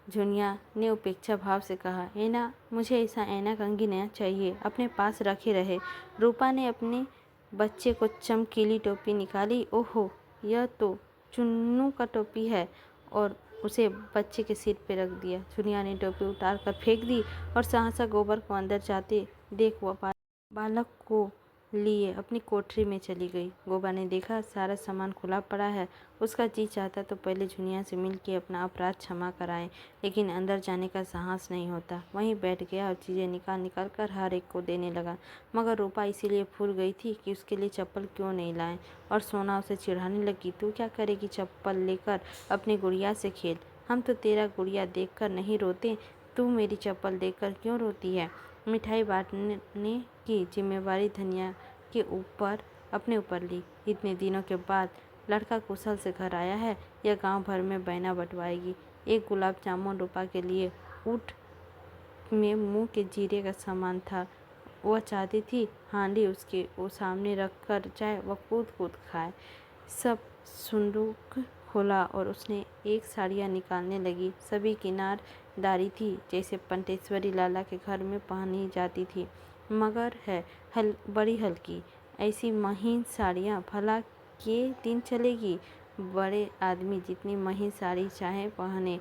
झुनिया ने उपेक्षा भाव से कहा, ऐना? मुझे ऐसा ऐना कंघी नहीं चाहिए, अपने पास रखे रहे। रूपा ने अपने बच्चे को चमकीली टोपी निकाली। ओहो, यह तो चुन्नू का टोपी है, और उसे बच्चे के सिर पे रख दिया। झुनिया ने टोपी उतार कर फेंक दी और सहसा गोबर को अंदर जाते देख वह बालक को लिए अपनी कोठरी में चली गई। गोबर ने देखा सारा सामान खुला पड़ा है। उसका जी चाहता तो पहले झुनिया से मिल के अपना अपराध क्षमा कराए, लेकिन अंदर जाने का साहस नहीं होता। वहीं बैठ गया और चीज़ें निकाल निकाल कर हर एक को देने लगा। मगर रूपा इसीलिए फूल गई थी कि उसके लिए चप्पल क्यों नहीं लाए, और सोना उसे चिढ़ाने लगी, तू क्या करेगी चप्पल लेकर? अपनी गुड़िया से खेल। हम तो तेरा गुड़िया देख कर नहीं रोते, तू मेरी चप्पल देख कर क्यों रोती है? मिठाई बांटने की जिम्मेवारी धनिया के ऊपर अपने ऊपर ली। इतने दिनों के बाद लड़का कुशल से घर आया है, यह गांव भर में बैना बटवाएगी। एक गुलाब जामुन रूपा के लिए ऊँट में मुंह के जीरे का सामान था। वह चाहती थी हांडी उसके वो सामने रख कर जाए, वह कूद कूद खाए। सब संदूक खोला और उसने एक साड़ियाँ निकालने लगी। सभी किनारदारी थी, जैसे पंटेश्वरी लाला के घर में पहनी जाती थी, मगर है बड़ी हल्की। ऐसी महीन साड़ियाँ भला के दिन चलेगी? बड़े आदमी जितनी महीन साड़ी चाहे पहने,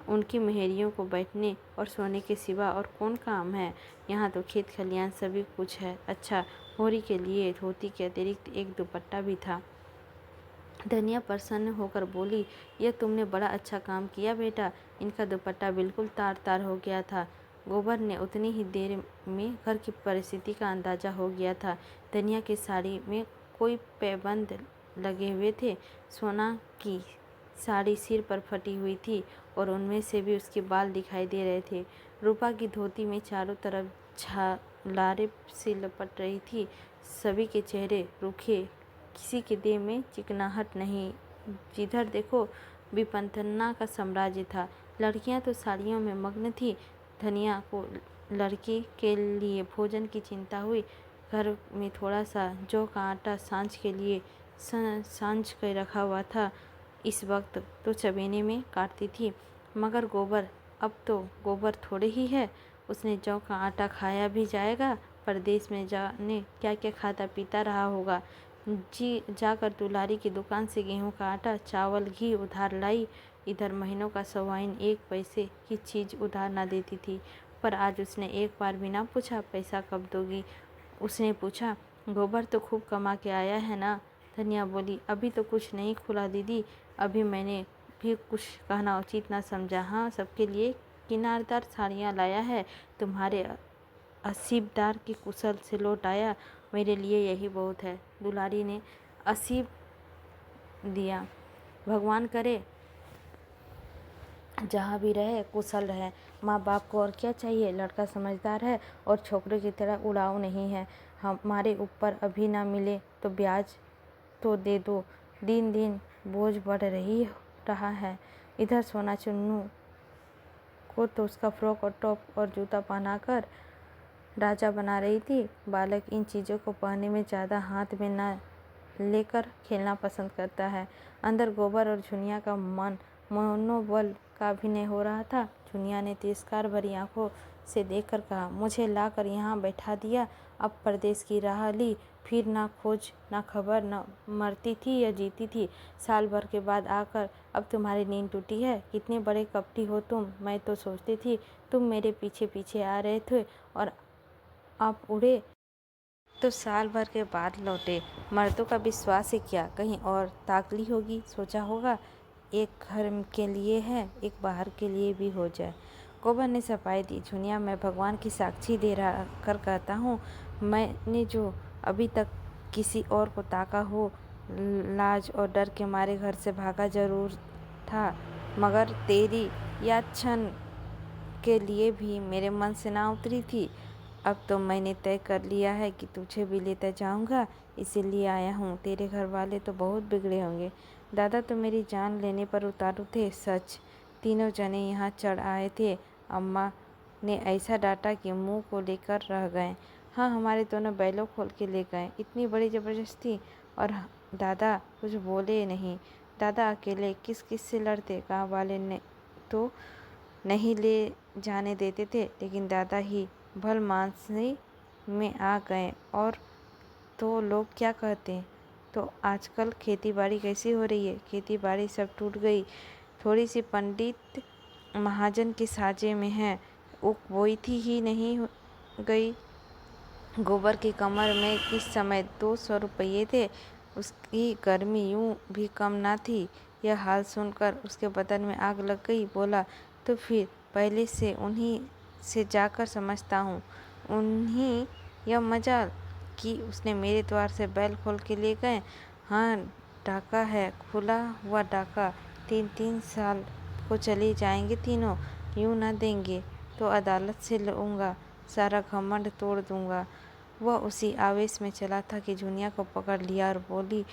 उनकी मेहरियों को बैठने और सोने के सिवा और कौन काम है? यहाँ तो खेत खलियान सभी कुछ है। अच्छा, होरी के लिए धोती के अतिरिक्त एक दुपट्टा भी था। धनिया प्रसन्न होकर बोली, यह तुमने बड़ा अच्छा काम किया बेटा। इनका दुपट्टा बिल्कुल तार तार हो गया था। गोबर ने उतनी ही देर में घर की परिस्थिति का अंदाजा हो गया था। धनिया की साड़ी में कोई पैबंद लगे हुए थे। सोना की साड़ी सिर पर फटी हुई थी और उनमें से भी उसके बाल दिखाई दे रहे थे। रूपा की धोती में चारों तरफ झालारें सी लपट रही थी। सभी के चेहरे रूखे, किसी के देह में चिकनाहट नहीं। जिधर देखो विपन्नता का साम्राज्य था। लड़कियां तो साड़ियों में मग्न थी। धनिया को लड़के के लिए भोजन की चिंता हुई। घर में थोड़ा सा जौ का आटा सांझ के लिए सांझ कर रखा हुआ था। इस वक्त तो चबेने में काटती थी, मगर गोबर, अब तो गोबर थोड़े ही है, उसने जौ का आटा खाया भी जाएगा। परदेश में जाने क्या क्या खाता पीता रहा होगा। जी जाकर दुलारी की दुकान से गेहूं का आटा, चावल, घी उधार लाई। इधर महीनों का सवाइन एक पैसे की चीज़ उधार ना देती थी, पर आज उसने एक बार भी ना पूछा पैसा कब दोगी। उसने पूछा, गोबर तो खूब कमा के आया है ना? धनिया बोली, अभी तो कुछ नहीं खुला दीदी, अभी मैंने भी कुछ कहना उचित ना समझा। हाँ, सबके लिए किनारदार साड़ियाँ लाया है, तुम्हारे असीबदार की कुशल से लौट आया, मेरे लिए यही बहुत है। दुलारी ने असीब दिया। भगवान करे जहाँ भी रहे कुशल रहे। माँ बाप को और क्या चाहिए? लड़का समझदार है और छोकरे की तरह उड़ाऊ नहीं है। हमारे ऊपर अभी ना मिले तो ब्याज तो दे दो। दिन दिन बोझ बढ़ रहा है। इधर सोना चुन्नू को तो उसका फ्रॉक और टॉप और जूता पहनाकर राजा बना रही थी। बालक इन चीज़ों को पाने में ज़्यादा हाथ में न लेकर खेलना पसंद करता है। अंदर गोबर और झुनिया का मनोबल का अभिनय हो रहा था। झुनिया ने तिरस्कार भरी आंखों से देखकर कहा, मुझे लाकर यहाँ बैठा दिया, अब परदेश की राह ली, फिर ना खोज ना खबर, न मरती थी या जीती थी। साल भर के बाद आकर अब तुम्हारी नींद टूटी है। कितने बड़े कपटी हो तुम। मैं तो सोचती थी तुम मेरे पीछे पीछे आ रहे थे और आप उड़े तो साल भर के बाद लौटे। मर्दों का विश्वास है क्या, कहीं और ताक ली होगी, सोचा होगा एक घर के लिए है, एक बाहर के लिए भी हो जाए। गोबर ने सफाई दी, झुनिया मैं भगवान की साक्षी दे रहा कर कहता हूँ, मैंने जो अभी तक किसी और को ताका हो, लाज और डर के मारे घर से भागा जरूर था, मगर तेरी याद क्षण के लिए भी मेरे मन से ना उतरी थी। अब तो मैंने तय कर लिया है कि तुझे भी लेते जाऊंगा, इसीलिए आया हूँ। तेरे घर वाले तो बहुत बिगड़े होंगे। दादा तो मेरी जान लेने पर उतारू थे। सच, तीनों जने यहाँ चढ़ आए थे। अम्मा ने ऐसा डांटा कि मुंह को लेकर रह गए। हाँ, हमारे दोनों बैलों खोल के ले गए, इतनी बड़ी जबरदस्ती। और दादा कुछ बोले नहीं। दादा अकेले किस किस से लड़ते, गाँव वाले ने तो नहीं ले जाने देते थे, लेकिन दादा ही भलमानसी में आ गए। और तो लोग क्या कहते। तो आजकल खेती बाड़ी कैसी हो रही है। खेती बाड़ी सब टूट गई, थोड़ी सी पंडित महाजन के साजे में है, उक बोई थी ही नहीं गई। गोबर की कमर में इस समय 200 रुपये थे। उसकी गर्मी यूं भी कम ना थी। यह हाल सुनकर उसके बदन में आग लग गई। बोला, तो फिर पहले से उन्हीं से जाकर समझता हूँ। उन्हीं यह मजाल कि उसने मेरे द्वार से बैल खोल के ले गए। हाँ, डाका है, खुला हुआ डाका। 3-3 साल को चले जाएंगे तीनों। यूं ना देंगे तो अदालत से लूँगा, सारा घमंड तोड़ दूँगा। वह उसी आवेश में चला था कि झुनिया को पकड़ लिया और बोली,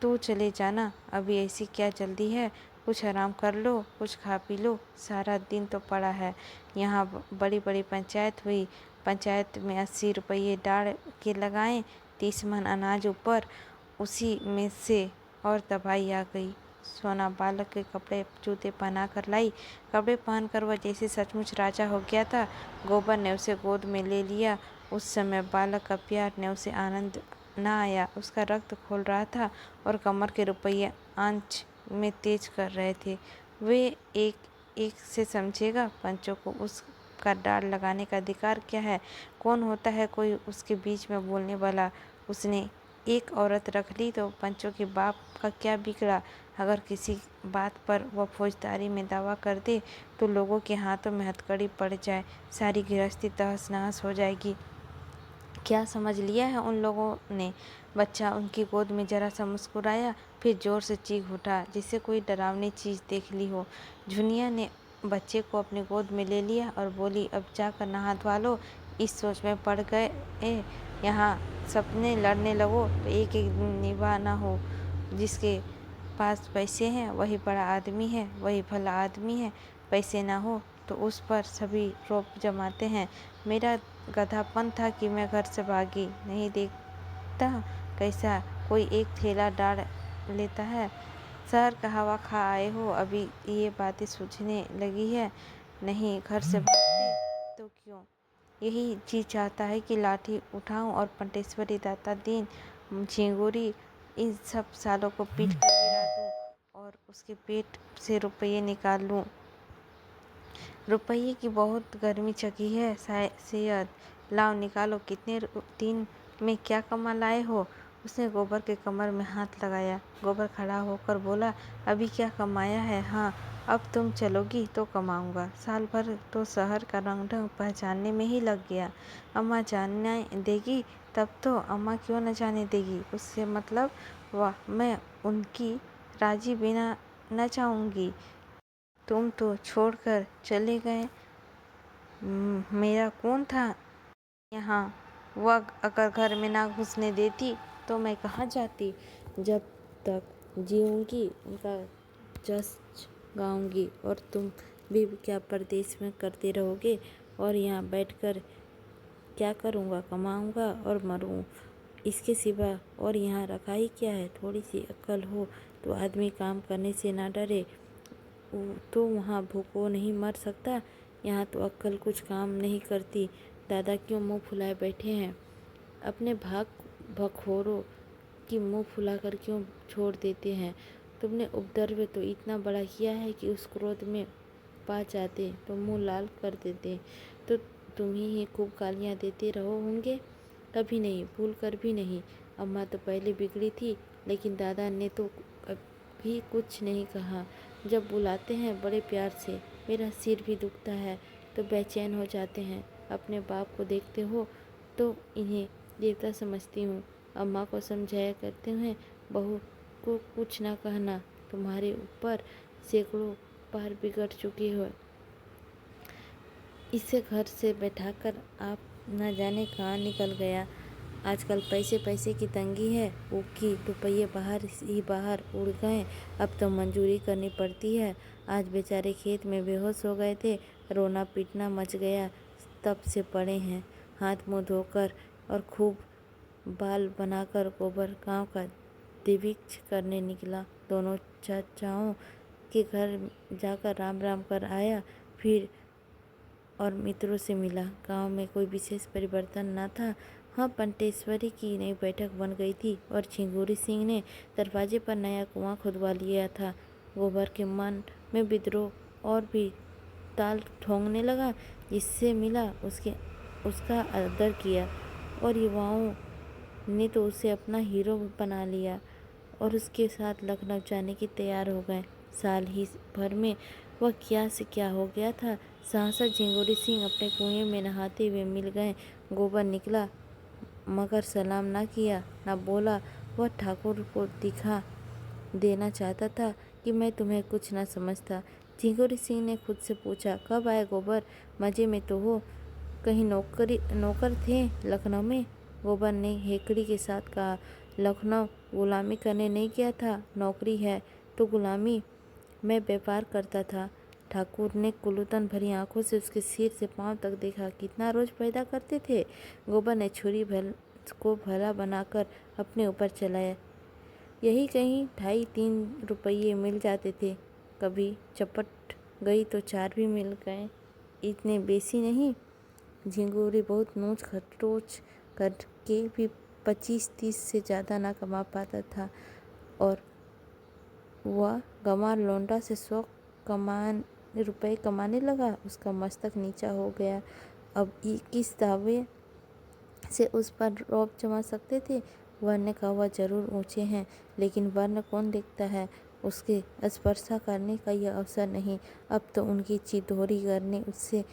तू चले जाना, अभी ऐसी क्या जल्दी है, कुछ आराम कर लो, कुछ खा पी लो, सारा दिन तो पड़ा है। यहाँ बड़ी बड़ी पंचायत हुई, पंचायत में 80 रुपये डाल के लगाएं, 30 मन अनाज ऊपर, उसी में से और दवाई आ गई। सोना बालक के कपड़े जूते पहना कर लाई। कपड़े पहनकर वह जैसे सचमुच राजा हो गया था। गोबर ने उसे गोद में ले लिया। उस समय बालक का प्यार ने उसे आनंद न आया। उसका रक्त खोल रहा था और कमर के रुपये आंच में तेज कर रहे थे। वे एक एक से समझेगा। पंचों को उसका डाल लगाने का अधिकार क्या है। कौन होता है कोई उसके बीच में बोलने वाला। उसने एक औरत रख ली तो पंचों के बाप का क्या बिगड़ा। अगर किसी बात पर वह फौजदारी में दावा कर दे तो लोगों के हाथों में हथकड़ी पड़ जाए, सारी गृहस्थी तहस नहस हो जाएगी। क्या समझ लिया है उन लोगों ने। बच्चा उनकी गोद में जरा सा मुस्कुराया, फिर जोर से चीख उठा जैसे कोई डरावनी चीज़ देख ली हो। झुनिया ने बच्चे को अपनी गोद में ले लिया और बोली, अब जाकर नहा धोवा लो। इस सोच में पड़ गए यहाँ सपने लड़ने लगो तो एक एक दिन निभा ना हो। जिसके पास पैसे हैं वही बड़ा आदमी है, वही भला आदमी है। पैसे ना हो तो उस पर सभी रोप जमाते हैं। मेरा गधापन था कि मैं घर से भागी। नहीं देखता कैसा कोई एक थैला डाल लेता है। शहर का हवा खा आए हो, अभी ये बातें सूझने लगी है। नहीं घर से भागते तो क्यों। यही जी चाहता है कि लाठी उठाऊं और पंटेश्वरी, दाता दीन, झिंगुरी, इन सब सालों को पीट कर गिरा दूं और उसके पेट से रुपये निकाल लूं। रुपये की बहुत गर्मी चकी है सैयद, लाओ निकालो, कितने दिन में क्या कमा लाए हो। उसने गोबर के कमर में हाथ लगाया। गोबर खड़ा होकर बोला, अभी क्या कमाया है। हाँ, अब तुम चलोगी तो कमाऊंगा। साल भर तो शहर का रंग ढंग पहचानने में ही लग गया। अम्मा जाने देगी तब तो। अम्मा क्यों न जाने देगी, उससे मतलब। वाह, मैं उनकी राजी बिना न जाऊंगी। तुम तो छोड़कर चले गए, मेरा कौन था यहाँ। वह अगर घर में ना घुसने देती तो मैं कहाँ जाती। जब तक जीऊँगी उनका जस गाऊंगी और तुम भी क्या परदेश में करते रहोगे और यहाँ बैठकर क्या करूँगा, कमाऊँगा और मरूँ, इसके सिवा और यहाँ रखा ही क्या है। थोड़ी सी अक्ल हो तो आदमी काम करने से ना डरे। तो वहाँ भूखों नहीं मर सकता, यहाँ तो अक्ल कुछ काम नहीं करती। दादा क्यों मुंह फुलाए बैठे हैं? अपने भखोरों की मुंह फुलाकर क्यों छोड़ देते हैं? तुमने उपद्रव तो इतना बड़ा किया है कि उस क्रोध में पा जाते तो मुंह लाल कर देते, तो तुम्ही ही खूब गालियाँ देते रहो होंगे। कभी नहीं, भूल कर भी नहीं। अम्मा तो पहले बिगड़ी थी, लेकिन दादा ने तो कभी कुछ नहीं कहा। जब बुलाते हैं बड़े प्यार से, मेरा सिर भी दुखता है तो बेचैन हो जाते हैं। अपने बाप को देखते हो तो इन्हें देवता समझती हूँ। अम्मा को समझाया करते हैं, बहू को कुछ ना कहना, तुम्हारे ऊपर सैकड़ों बार बिगड़ चुकी हो। इसे घर से बैठाकर आप न जाने कहाँ निकल गया। आजकल पैसे पैसे की तंगी है, ऊकी रुपये बाहर ही बाहर उड़ गए, अब तो मंजूरी करनी पड़ती है। आज बेचारे खेत में बेहोश हो गए थे, रोना पीटना मच गया, तब से पड़े हैं। हाथ मुँह धोकर और खूब बाल बनाकर गोबर गांव का दिविक्ष करने निकला। दोनों चाचाओं के घर जाकर राम राम कर आया, फिर और मित्रों से मिला। गांव में कोई विशेष परिवर्तन न था। हाँ, पंटेश्वरी की नई बैठक बन गई थी और झिंगुरी सिंह ने दरवाजे पर नया कुआं खुदवा लिया था। गोबर के मन में विद्रोह और भी ताल ठोंकने लगा। जिससे मिला उसका आदर किया और युवाओं ने तो उसे अपना हीरो बना लिया और उसके साथ लखनऊ जाने की तैयार हो गए। साल ही भर में वह क्या से क्या हो गया था। सहसा झिंगुरी सिंह अपने कुएं में नहाते हुए मिल गए। गोबर निकला, मगर सलाम ना किया ना बोला। वह ठाकुर को दिखा देना चाहता था कि मैं तुम्हें कुछ ना समझता। झिंगुरी सिंह ने खुद से पूछा, कब आए गोबर? मजे में तो हो, कहीं नौकर थे लखनऊ में? गोबर ने हेकड़ी के साथ कहा, लखनऊ गुलामी करने नहीं गया था, नौकरी है तो गुलामी। मैं व्यापार करता था। ठाकुर ने कुलूतन भरी आंखों से उसके सिर से पांव तक देखा। कितना रोज पैदा करते थे? गोबर ने छुरी को भला बनाकर अपने ऊपर चलाया। यही कहीं 2.5-3 रुपये मिल जाते थे। कभी चपट गई तो 4 भी मिल गए, इतने बेसी नहीं। झिंगुरी बहुत नोच खटोच करके भी 25-30 से ज़्यादा ना कमा पाता था और वह गंवार लौंडा से 100 रुपए कमाने लगा। उसका मस्तक नीचा हो गया। अब किस दावे से उस पर रौब जमा सकते थे? वर्ण का वह जरूर ऊंचे हैं, लेकिन वर्ण कौन देखता है? उसके स्पर्शा करने का यह अवसर नहीं। अब तो उनकी चितौरी करने उससे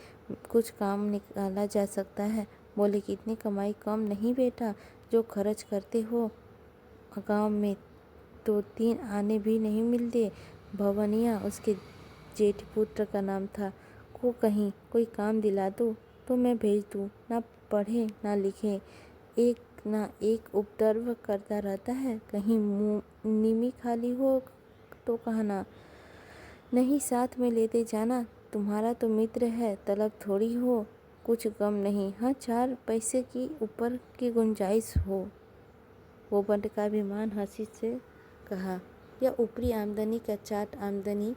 कुछ काम निकाला जा सकता है। बोले, कितनी कमाई कम नहीं बेटा, जो खर्च करते हो गांव में तो 3 आने भी नहीं मिलते। भवनिया उसके जेठ पुत्र का नाम था। को कहीं कोई काम दिला दो तो मैं भेज दूँ। ना पढ़े ना लिखे, एक ना एक उपद्रव करता रहता है। कहीं मुँह नीमी खाली हो तो कहना, नहीं साथ में लेते जाना, तुम्हारा तो मित्र है, तलब थोड़ी हो, कुछ गम नहीं। हाँ, 4 पैसे की ऊपर की गुंजाइश हो। गोबर का अभिमान हंसी से कहा, यह ऊपरी आमदनी का चाट आमदनी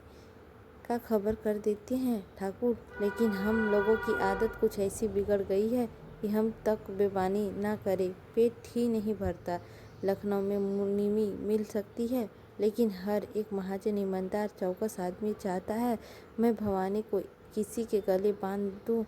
का खबर कर देते हैं ठाकुर, लेकिन हम लोगों की आदत कुछ ऐसी बिगड़ गई है कि हम तक बेबानी ना करें पेट ही नहीं भरता। लखनऊ में मुनीमी मिल सकती है, लेकिन हर एक महाजन ईमानदार चौकस आदमी चाहता है मैं भवानी को किसी के गले बांध दूं,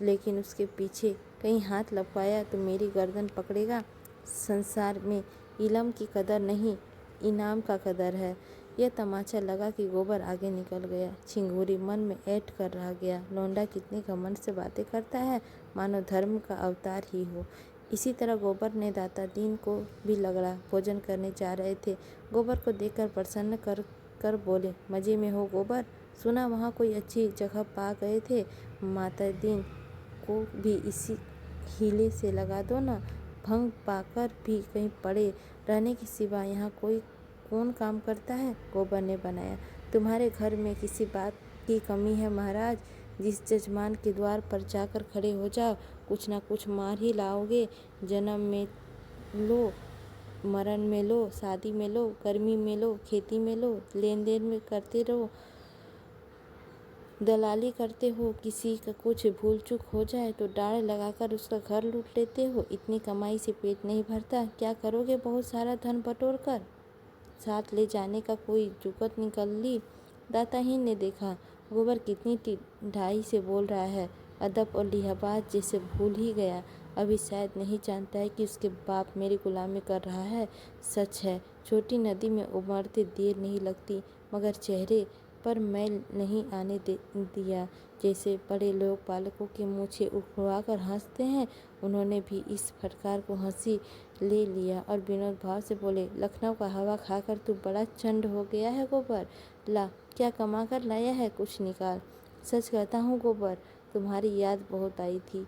लेकिन उसके पीछे कहीं हाथ लपकाया तो मेरी गर्दन पकड़ेगा। संसार में इलम की कदर नहीं, इनाम का कदर है। यह तमाचा लगा कि गोबर आगे निकल गया। झिंगुरी मन में ऐठ कर रह गया। लौंडा कितनी घमंड से बातें करता है, मानो धर्म का अवतार ही हो। इसी तरह गोबर ने दाता दीन को भी लगड़ा। भोजन करने जा रहे थे। गोबर को देखकर प्रसन्न कर बोले, मजे में हो गोबर? सुना वहाँ कोई अच्छी जगह पा गए थे। माता दीन को भी इसी हीले से लगा दो ना। भंग पाकर भी कहीं पड़े रहने के सिवा यहाँ कौन काम करता है? गोबर ने बनाया। तुम्हारे घर में किसी बात की कमी है महाराज? जिस जजमान के द्वार पर जाकर खड़े हो जाओ, कुछ ना कुछ मार ही लाओगे। जन्म में लो, मरण में लो, शादी में लो, गर्मी में लो, खेती में लो, लेन देन में करते रहो, दलाली करते हो। किसी का कुछ भूल चूक हो जाए तो डाढ़ लगाकर उसका घर लूट लेते हो। इतनी कमाई से पेट नहीं भरता, क्या करोगे बहुत सारा धन बटोर कर? साथ ले जाने का कोई जुगत निकल ली। दाताहीन ने देखा गोबर कितनी ढाई से बोल रहा है, अदब और लिहाज जैसे भूल ही गया। अभी शायद नहीं जानता है कि उसके बाप मेरी गुलामी कर रहा है। सच है, छोटी नदी में उमड़ते देर नहीं लगती, मगर चेहरे पर मैल नहीं आने दिया। जैसे बड़े लोग बालकों के मूछें उड़वाकर हंसते हैं, उन्होंने भी इस फटकार को हंसी ले लिया और विनोद भाव से बोले, लखनऊ का हवा खाकर तू बड़ा चंड हो गया है गोबर। ला, क्या कमा कर लाया है, कुछ निकाल। सच कहता हूँ गोबर, तुम्हारी याद बहुत आई थी।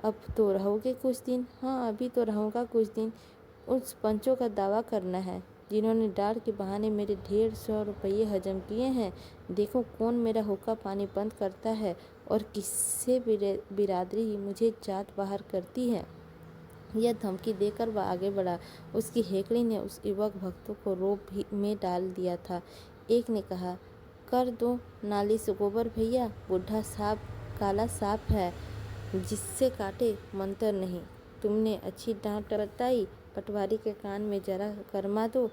अब तो रहोगे कुछ दिन? हाँ, अभी तो रहूँगा कुछ दिन। उस पंचों का दावा करना है जिन्होंने डाढ़ के बहाने मेरे 150 रुपये हजम किए हैं। देखो कौन मेरा हुक्का पानी बंद करता है और किससे बिरादरी मुझे जात बाहर करती है। यह धमकी देकर वह आगे बढ़ा। उसकी हेकड़ी ने उस युवक भक्तों को रोब में डाल दिया था। एक ने कहा, कर दो नालिश गोबर भैया, बूढ़ा सांप काला सांप है, जिससे काटे मंतर नहीं। तुमने अच्छी डांट बताई, पटवारी के कान में जरा गरमा दो।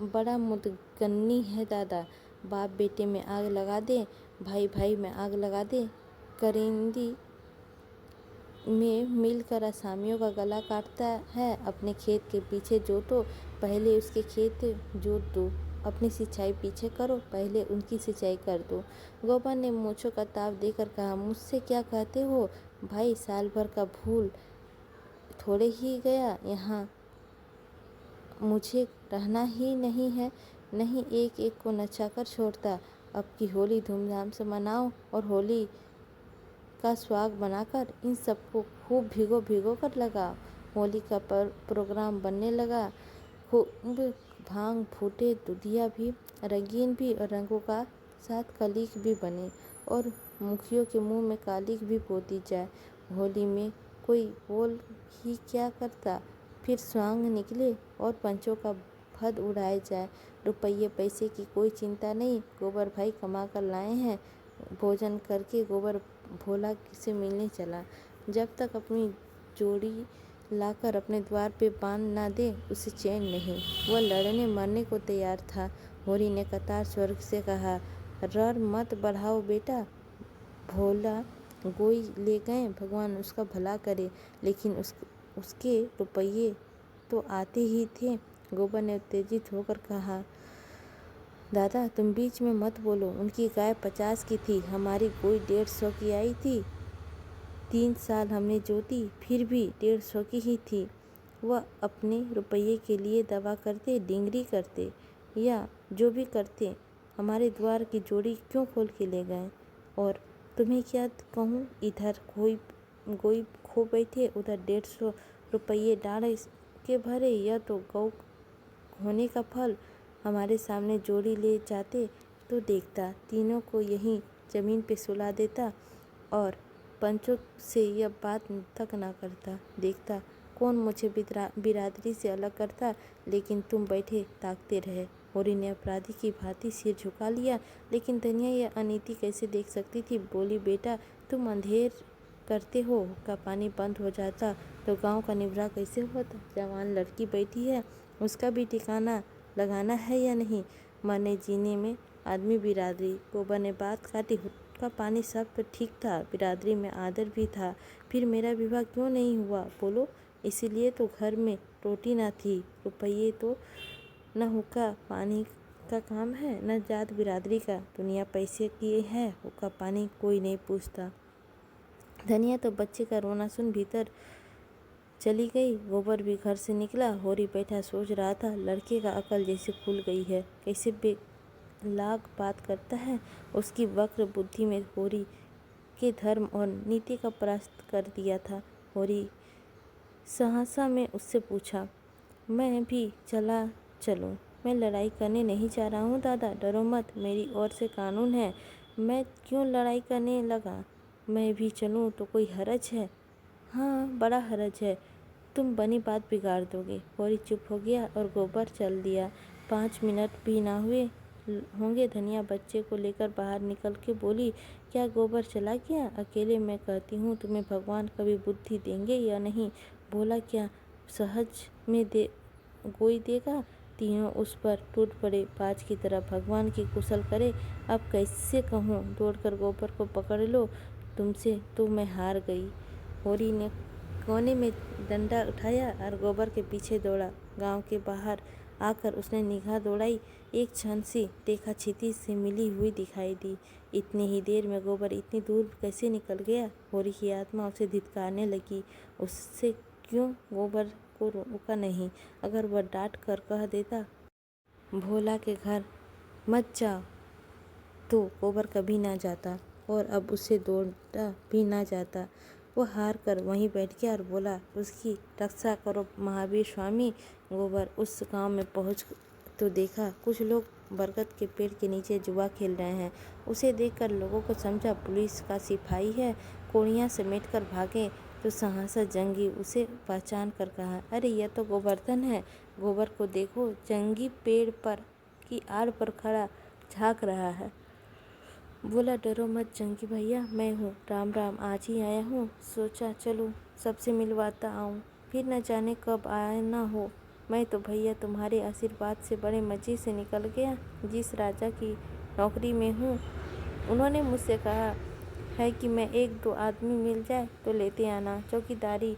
बड़ा मुदगन्नी है दादा, बाप बेटे में आग लगा दे, भाई भाई में आग लगा दे, करेंदी में मिलकर असामियों का गला काटता है। अपने खेत के पीछे जोतो, पहले उसके खेत जोत दो। अपनी सिंचाई पीछे करो, पहले उनकी सिंचाई कर दो। गोबर ने मूंछों का ताव देकर कहा, मुझसे क्या कहते हो भाई, साल भर का भूल थोड़े ही गया, यहाँ मुझे रहना ही नहीं है। नहीं, एक एक को नचाकर छोड़ता। अब की होली धूमधाम से मनाओ और होली का स्वाग बनाकर इन सबको खूब भिगो भिगो कर लगाओ। होली का प्रोग्राम बनने लगा। खूब भांग फूटे, दुधिया भी, रंगीन भी और रंगों का साथ कलीक भी बने और मुखियों के मुंह में कालिक भी पोती जाए। होली में कोई बोल ही क्या करता। फिर स्वांग निकले और पंचों का फद उड़ाया जाए। रुपये पैसे की कोई चिंता नहीं, गोबर भाई कमा कर लाए हैं। भोजन करके गोबर भोला से मिलने चला। जब तक अपनी जोड़ी लाकर अपने द्वार पे बांध ना दे, उसे चैन नहीं। वह लड़ने मरने को तैयार था। होरी ने कतार स्वर से कहा, रर मत बढ़ाओ बेटा, भोला गोई ले गए, भगवान उसका भला करे, लेकिन उसके रुपये तो आते ही थे। गोबर ने उत्तेजित होकर कहा, दादा तुम बीच में मत बोलो, उनकी गाय 50 की थी, हमारी गोई 150 की आई थी। 3 साल हमने जोती, फिर भी 150 की ही थी। वह अपने रुपये के लिए दवा करते, डिंगरी करते या जो भी करते, हमारे द्वार की जोड़ी क्यों खोल के ले गए? और तुम्हें क्या कहूँ, इधर गोई खो बैठे, उधर 150 रुपये डाढ़ के भरे। यह तो गौ होने का फल। हमारे सामने जोड़ी ले जाते तो देखता, तीनों को यहीं जमीन पे सुला देता और पंचों से यह बात तक ना करता। देखता कौन मुझे बिरादरी से अलग करता, लेकिन तुम बैठे ताकते रहे। होरी ने अपराधी की भांति सिर झुका लिया, लेकिन धनिया यह अनीति कैसे देख सकती थी। बोली, बेटा तुम अंधेर करते हो, का पानी बंद हो जाता तो गांव का निवरा कैसे होता? जवान लड़की बैठी है, उसका भी ठिकाना लगाना है या नहीं? मरने जीने में आदमी बिरादरी। गोबर ने बात काटी, का पानी सब तो ठीक था, बिरादरी में आदर भी था, फिर मेरा विवाह क्यों नहीं हुआ बोलो? इसीलिए तो घर में रोटी ना थी। रुपये तो न हुक्का पानी का काम है, न जात बिरादरी का। दुनिया पैसे की है, हुक्का पानी कोई नहीं पूछता। धनिया तो बच्चे का रोना सुन भीतर चली गई। गोबर भी घर से निकला। होरी बैठा सोच रहा था, लड़के का अकल जैसे खुल गई है, कैसे बेलाग बात करता है। उसकी वक्र बुद्धि में होरी के धर्म और नीति का परास्त कर दिया था। होरी सहसा में उससे पूछा, मैं भी चलूं? मैं लड़ाई करने नहीं जा रहा हूँ दादा, डरो मत, मेरी ओर से कानून है। मैं क्यों लड़ाई करने लगा? मैं भी चलूँ तो कोई हरज है? हाँ, बड़ा हरज है। तुम बनी बात बिगाड़ दोगे। होरी चुप हो गया और गोबर चल दिया। 5 मिनट भी ना हुए होंगे धनिया बच्चे को लेकर बाहर निकल के बोली, क्या गोबर चला गया? अकेले मैं कहती हूँ तुम्हें भगवान कभी बुद्धि देंगे या नहीं? बोला, क्या सहज में कोई देगा? तीनों उस पर टूट पड़े बाज की तरह। भगवान की कुशल करे। अब कैसे कहूँ? दौड़कर गोबर को पकड़ लो, तुमसे तो मैं हार गई। होरी ने कोने में डंडा उठाया और गोबर के पीछे दौड़ा। गांव के बाहर आकर उसने निगाह दौड़ाई। एक क्षण से देखा क्षितिज से मिली हुई दिखाई दी। इतनी ही देर में गोबर इतनी दूर कैसे निकल गया? होरी की आत्मा उसे धिक्कारने लगी। उससे क्यों गोबर को रोका नहीं? अगर वह डांट कर कह देता, भोला के घर मत जाओ, तो गोबर कभी ना जाता और अब उससे दौड़ा भी ना जाता। वो हार कर वहीं बैठ गया और बोला, उसकी रक्षा करो महावीर स्वामी। गोबर उस गांव में पहुंच तो देखा कुछ लोग बरगद के पेड़ के नीचे जुआ खेल रहे हैं। उसे देखकर लोगों को समझा पुलिस का सिपाही है। कोड़ियाँ समेट कर भागे तो सहसा जंगी उसे पहचान कर कहा, अरे यह तो गोवर्धन है। गोबर को देखो, जंगी पेड़ पर की आड़ पर खड़ा झाँक रहा है। बोला, डरो मत जंगी भैया, मैं हूँ। राम राम, आज ही आया हूँ। सोचा चलो सबसे मिलवाता आऊँ, फिर न जाने कब आया ना हो। मैं तो भैया तुम्हारे आशीर्वाद से बड़े मज़े से निकल गया। जिस राजा की नौकरी में हूँ, उन्होंने मुझसे कहा है कि मैं 1-2 आदमी मिल जाए तो लेते आना, चौकीदारी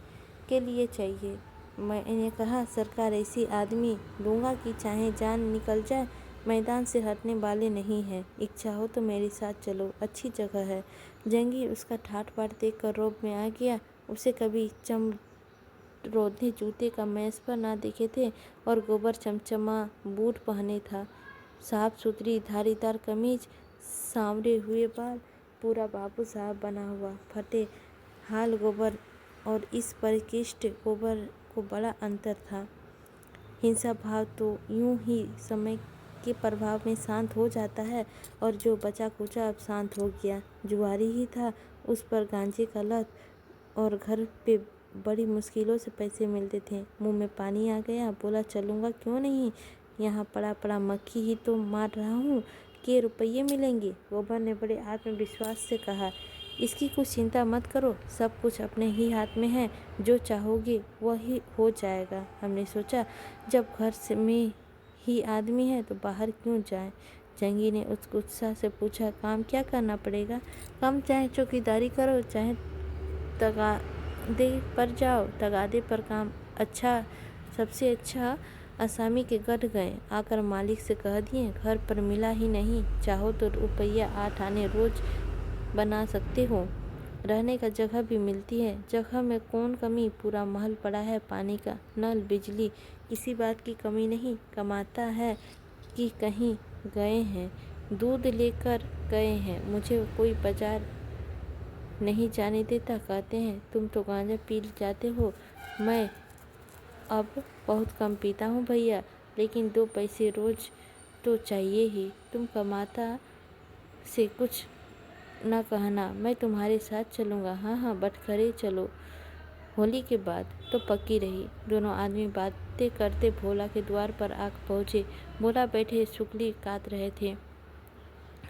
के लिए चाहिए। मैंने कहा, सरकार ऐसी आदमी दूंगा कि चाहे जान निकल जाए, मैदान से हटने वाले नहीं हैं। इच्छा हो तो मेरे साथ चलो, अच्छी जगह है। जंगी उसका ठाट बाट देख कर रौब में आ गया। उसे कभी चमरोधे जूते का मैस पर ना देखे थे और गोबर चमचमा बूट पहने था। साफ सुथरी धारीदार कमीज, सांवरे हुए बाल, पूरा बाबू साहब बना हुआ। फटे हाल गोबर और इस परिष्कृत गोबर को बड़ा अंतर था। हिंसा भाव तो यूं ही समय के प्रभाव में शांत हो जाता है और जो बचा कुचा अब शांत हो गया। जुआरी ही था, उस पर गांजे का लत और घर पे बड़ी मुश्किलों से पैसे मिलते थे। मुंह में पानी आ गया। बोला, चलूँगा क्यों नहीं, यहाँ पड़ा पड़ा मक्खी ही तो मार रहा हूँ, के रुपये मिलेंगे। गोबर ने बड़े आत्मविश्वास से कहा, इसकी कुछ चिंता मत करो, सब कुछ अपने ही हाथ में है। जो चाहोगे वही हो जाएगा। हमने सोचा जब घर से में ही आदमी है तो बाहर क्यों जाए। जंगी ने उस उत्साह से पूछा, काम क्या करना पड़ेगा? काम चाहे चौकीदारी करो, चाहे तगादे पर जाओ। तगादे पर काम अच्छा, सबसे अच्छा असामी के गढ़ गए, आकर मालिक से कह दिए, घर पर मिला ही नहीं, चाहो तो रुपया 8 आने रोज बना सकते हो। रहने का जगह भी मिलती है। जगह में कौन कमी, पूरा महल पड़ा है, पानी का नल, बिजली, किसी बात की कमी नहीं। कमाता है कि कहीं गए हैं, दूध लेकर गए हैं, मुझे कोई बाजार नहीं जाने देता। कहते हैं तुम तो गांजा पी जाते हो। मैं अब बहुत कम पीता हूँ भैया, लेकिन 2 पैसे रोज तो चाहिए ही। तुम कमाता से कुछ न कहना, मैं तुम्हारे साथ चलूँगा। हाँ हाँ, बटखरे चलो। होली के बाद तो पक्की रही। दोनों आदमी बातें करते भोला के द्वार पर आकर पहुँचे। भोला बैठे सुकली काट रहे थे।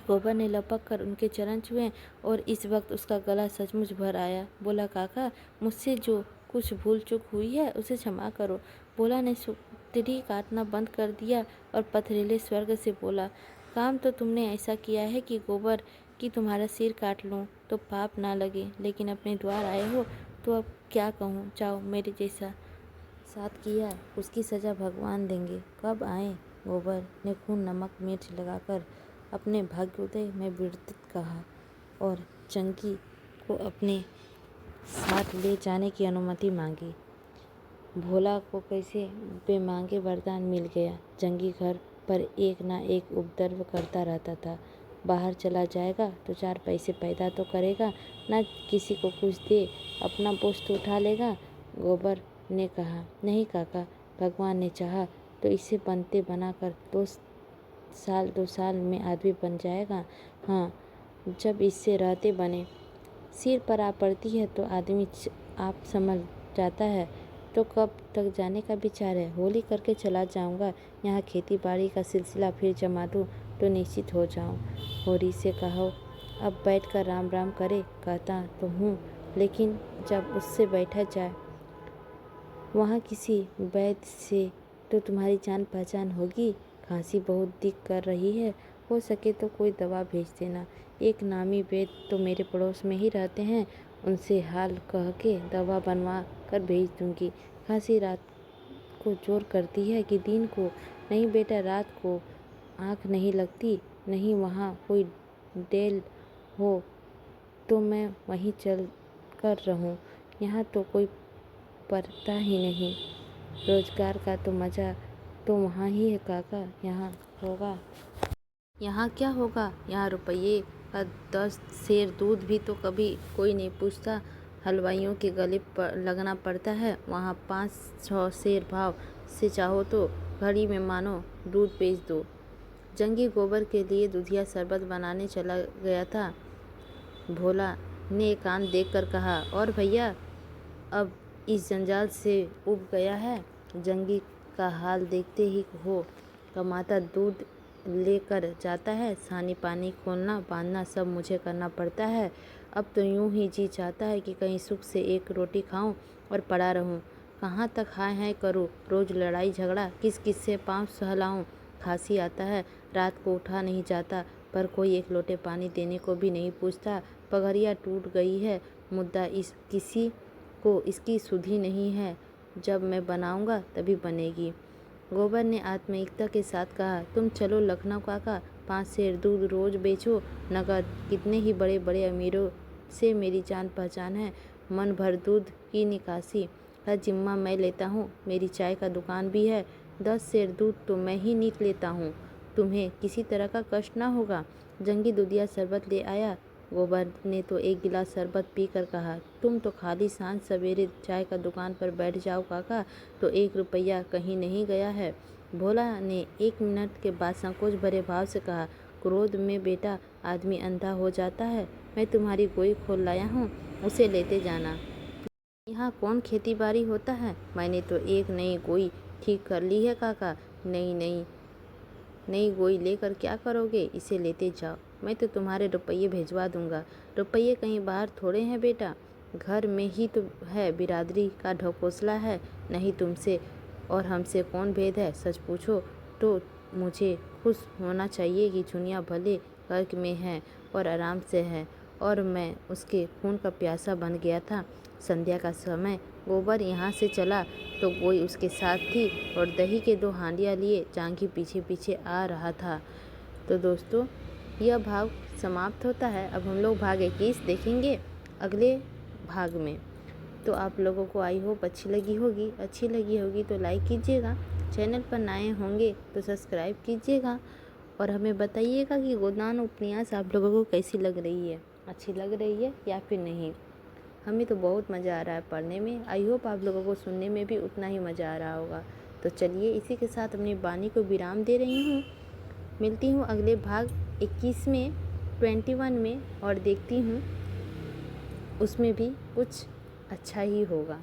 गोबर ने लपक कर उनके चरण छुए और इस वक्त उसका गला सचमुच भर आया। बोला, काका, मुझसे जो कुछ भूल चूक हुई है उसे क्षमा करो। भोला ने सुतरी काटना बंद कर दिया और पथरीले स्वर्ग से बोला, काम तो तुमने ऐसा किया है कि गोबर कि तुम्हारा सिर काट लूँ तो पाप ना लगे, लेकिन अपने द्वार आए हो तो अब क्या कहूँ। जाओ, मेरे जैसा साथ किया उसकी सज़ा भगवान देंगे। कब आए? गोबर ने खून नमक मिर्च लगाकर अपने भाग्योदय में विरतित कहा और जंगी को अपने साथ ले जाने की अनुमति मांगी। भोला को कैसे बेमांगे वरदान मिल गया। जंगी घर पर एक ना एक उपद्रव करता रहता था। बाहर चला जाएगा तो 4 पैसे पैदा तो करेगा, ना किसी को कुछ दे, अपना बोझ तो उठा लेगा। गोबर ने कहा, नहीं काका, भगवान ने चाहा तो इसे बनते बनाकर 2 साल में आदमी बन जाएगा। हाँ, जब इससे रहते बने। सिर पर आ पड़ती है तो आदमी आप समझ जाता है। तो कब तक जाने का विचार है? होली करके चला जाऊंगा। यहाँ खेती बाड़ी का सिलसिला फिर जमा दूँ तो निश्चित हो जाऊँ। होरी से कहो अब बैठकर राम राम करे। कहता तो हूँ, लेकिन जब उससे बैठा जाए वहाँ किसी वैद्य से तो तुम्हारी जान पहचान होगी। खांसी बहुत दिख कर रही है, हो सके तो कोई दवा भेज देना। एक नामी वैद्य तो मेरे पड़ोस में ही रहते हैं, उनसे हाल कह के दवा बनवा कर भेज दूंगी। खांसी रात को जोर करती है कि दिन को? नहीं बेटा, रात को आँख नहीं लगती। नहीं वहाँ कोई डेल हो तो मैं वहीं चल कर रहूँ। यहाँ तो कोई पड़ता ही नहीं। रोजगार का तो मज़ा तो वहाँ ही है काका, यहाँ होगा। यहाँ क्या होगा? यहाँ रुपये का 10 सेर दूध भी तो कभी कोई नहीं पूछता। हलवाइयों के गले पर लगना पड़ता है। वहाँ 5-6 सेर भाव से चाहो तो घड़ी में मानो दूध बेच दो। जंगी गोबर के लिए दूधिया शरबत बनाने चला गया था। भोला ने एकांत देखकर कहा, और भैया अब इस जंजाल से उब गया है। जंगी का हाल देखते ही हो। कमाता दूध लेकर जाता है, सानी पानी खोलना बांधना सब मुझे करना पड़ता है। अब तो यूं ही जी चाहता है कि कहीं सुख से एक रोटी खाऊं और पड़ा रहूं। कहाँ तक हाय हाय करूं? रोज लड़ाई झगड़ा, किस किस से पाँव सहलाऊं। खांसी आता है, रात को उठा नहीं जाता, पर कोई एक लोटे पानी देने को भी नहीं पूछता। पगड़िया टूट गई है, मुद्दा किसी को इसकी सुधि नहीं है। जब मैं बनाऊंगा तभी बनेगी। गोबर ने आत्मीयता के साथ कहा, तुम चलो लखनऊ काका, 5 सेर दूध रोज बेचो नगद। कितने ही बड़े बड़े अमीरों से मेरी जान पहचान है। मन भर दूध की निकासी का जिम्मा मैं लेता हूँ। मेरी चाय का दुकान भी है। 10 सेर दूध तो मैं ही नीक लेता हूँ। तुम्हें किसी तरह का कष्ट ना होगा। जंगी दूधिया शरबत ले आया। गोबर ने तो एक गिलास शरबत पीकर कहा, तुम तो खाली सांझ सवेरे चाय का दुकान पर बैठ जाओ काका, तो 1 रुपया कहीं नहीं गया है। भोला ने 1 मिनट के बाद संकोच भरे भाव से कहा, क्रोध में बेटा आदमी अंधा हो जाता है। मैं तुम्हारी गोई खोल लाया हूँ, उसे लेते जाना। यहाँ कौन खेती बाड़ी होता है? मैंने तो एक नई गोई ठीक कर ली है काका। नई गोई लेकर क्या करोगे? इसे लेते जाओ, मैं तो तुम्हारे रुपये भिजवा दूंगा। रुपये कहीं बाहर थोड़े हैं बेटा, घर में ही तो है। बिरादरी का ढकोसला है। नहीं तुमसे और हमसे कौन भेद है? सच पूछो तो मुझे खुश होना चाहिए कि चुनिया भले घर में है और आराम से है, और मैं उसके खून का प्यासा बन गया था। संध्या का समय गोबर यहाँ से चला तो गोई उसके साथ थी और दही के 2 हांडियाँ लिए जांघी पीछे पीछे आ रहा था। तो दोस्तों, यह भाग समाप्त होता है। अब हम लोग भाग 21 देखेंगे अगले भाग में। तो आप लोगों को आई होप अच्छी लगी होगी तो लाइक कीजिएगा। चैनल पर नए होंगे तो सब्सक्राइब कीजिएगा और हमें बताइएगा कि गोदान उपन्यास आप लोगों को कैसी लग रही है, अच्छी लग रही है या फिर नहीं। हमें तो बहुत मज़ा आ रहा है पढ़ने में। आई होप आप लोगों को सुनने में भी उतना ही मज़ा आ रहा होगा। तो चलिए इसी के साथ अपनी वाणी को विराम दे रही हूँ। मिलती हूँ अगले भाग 21 में, 21 में, और देखती हूँ उसमें भी कुछ अच्छा ही होगा।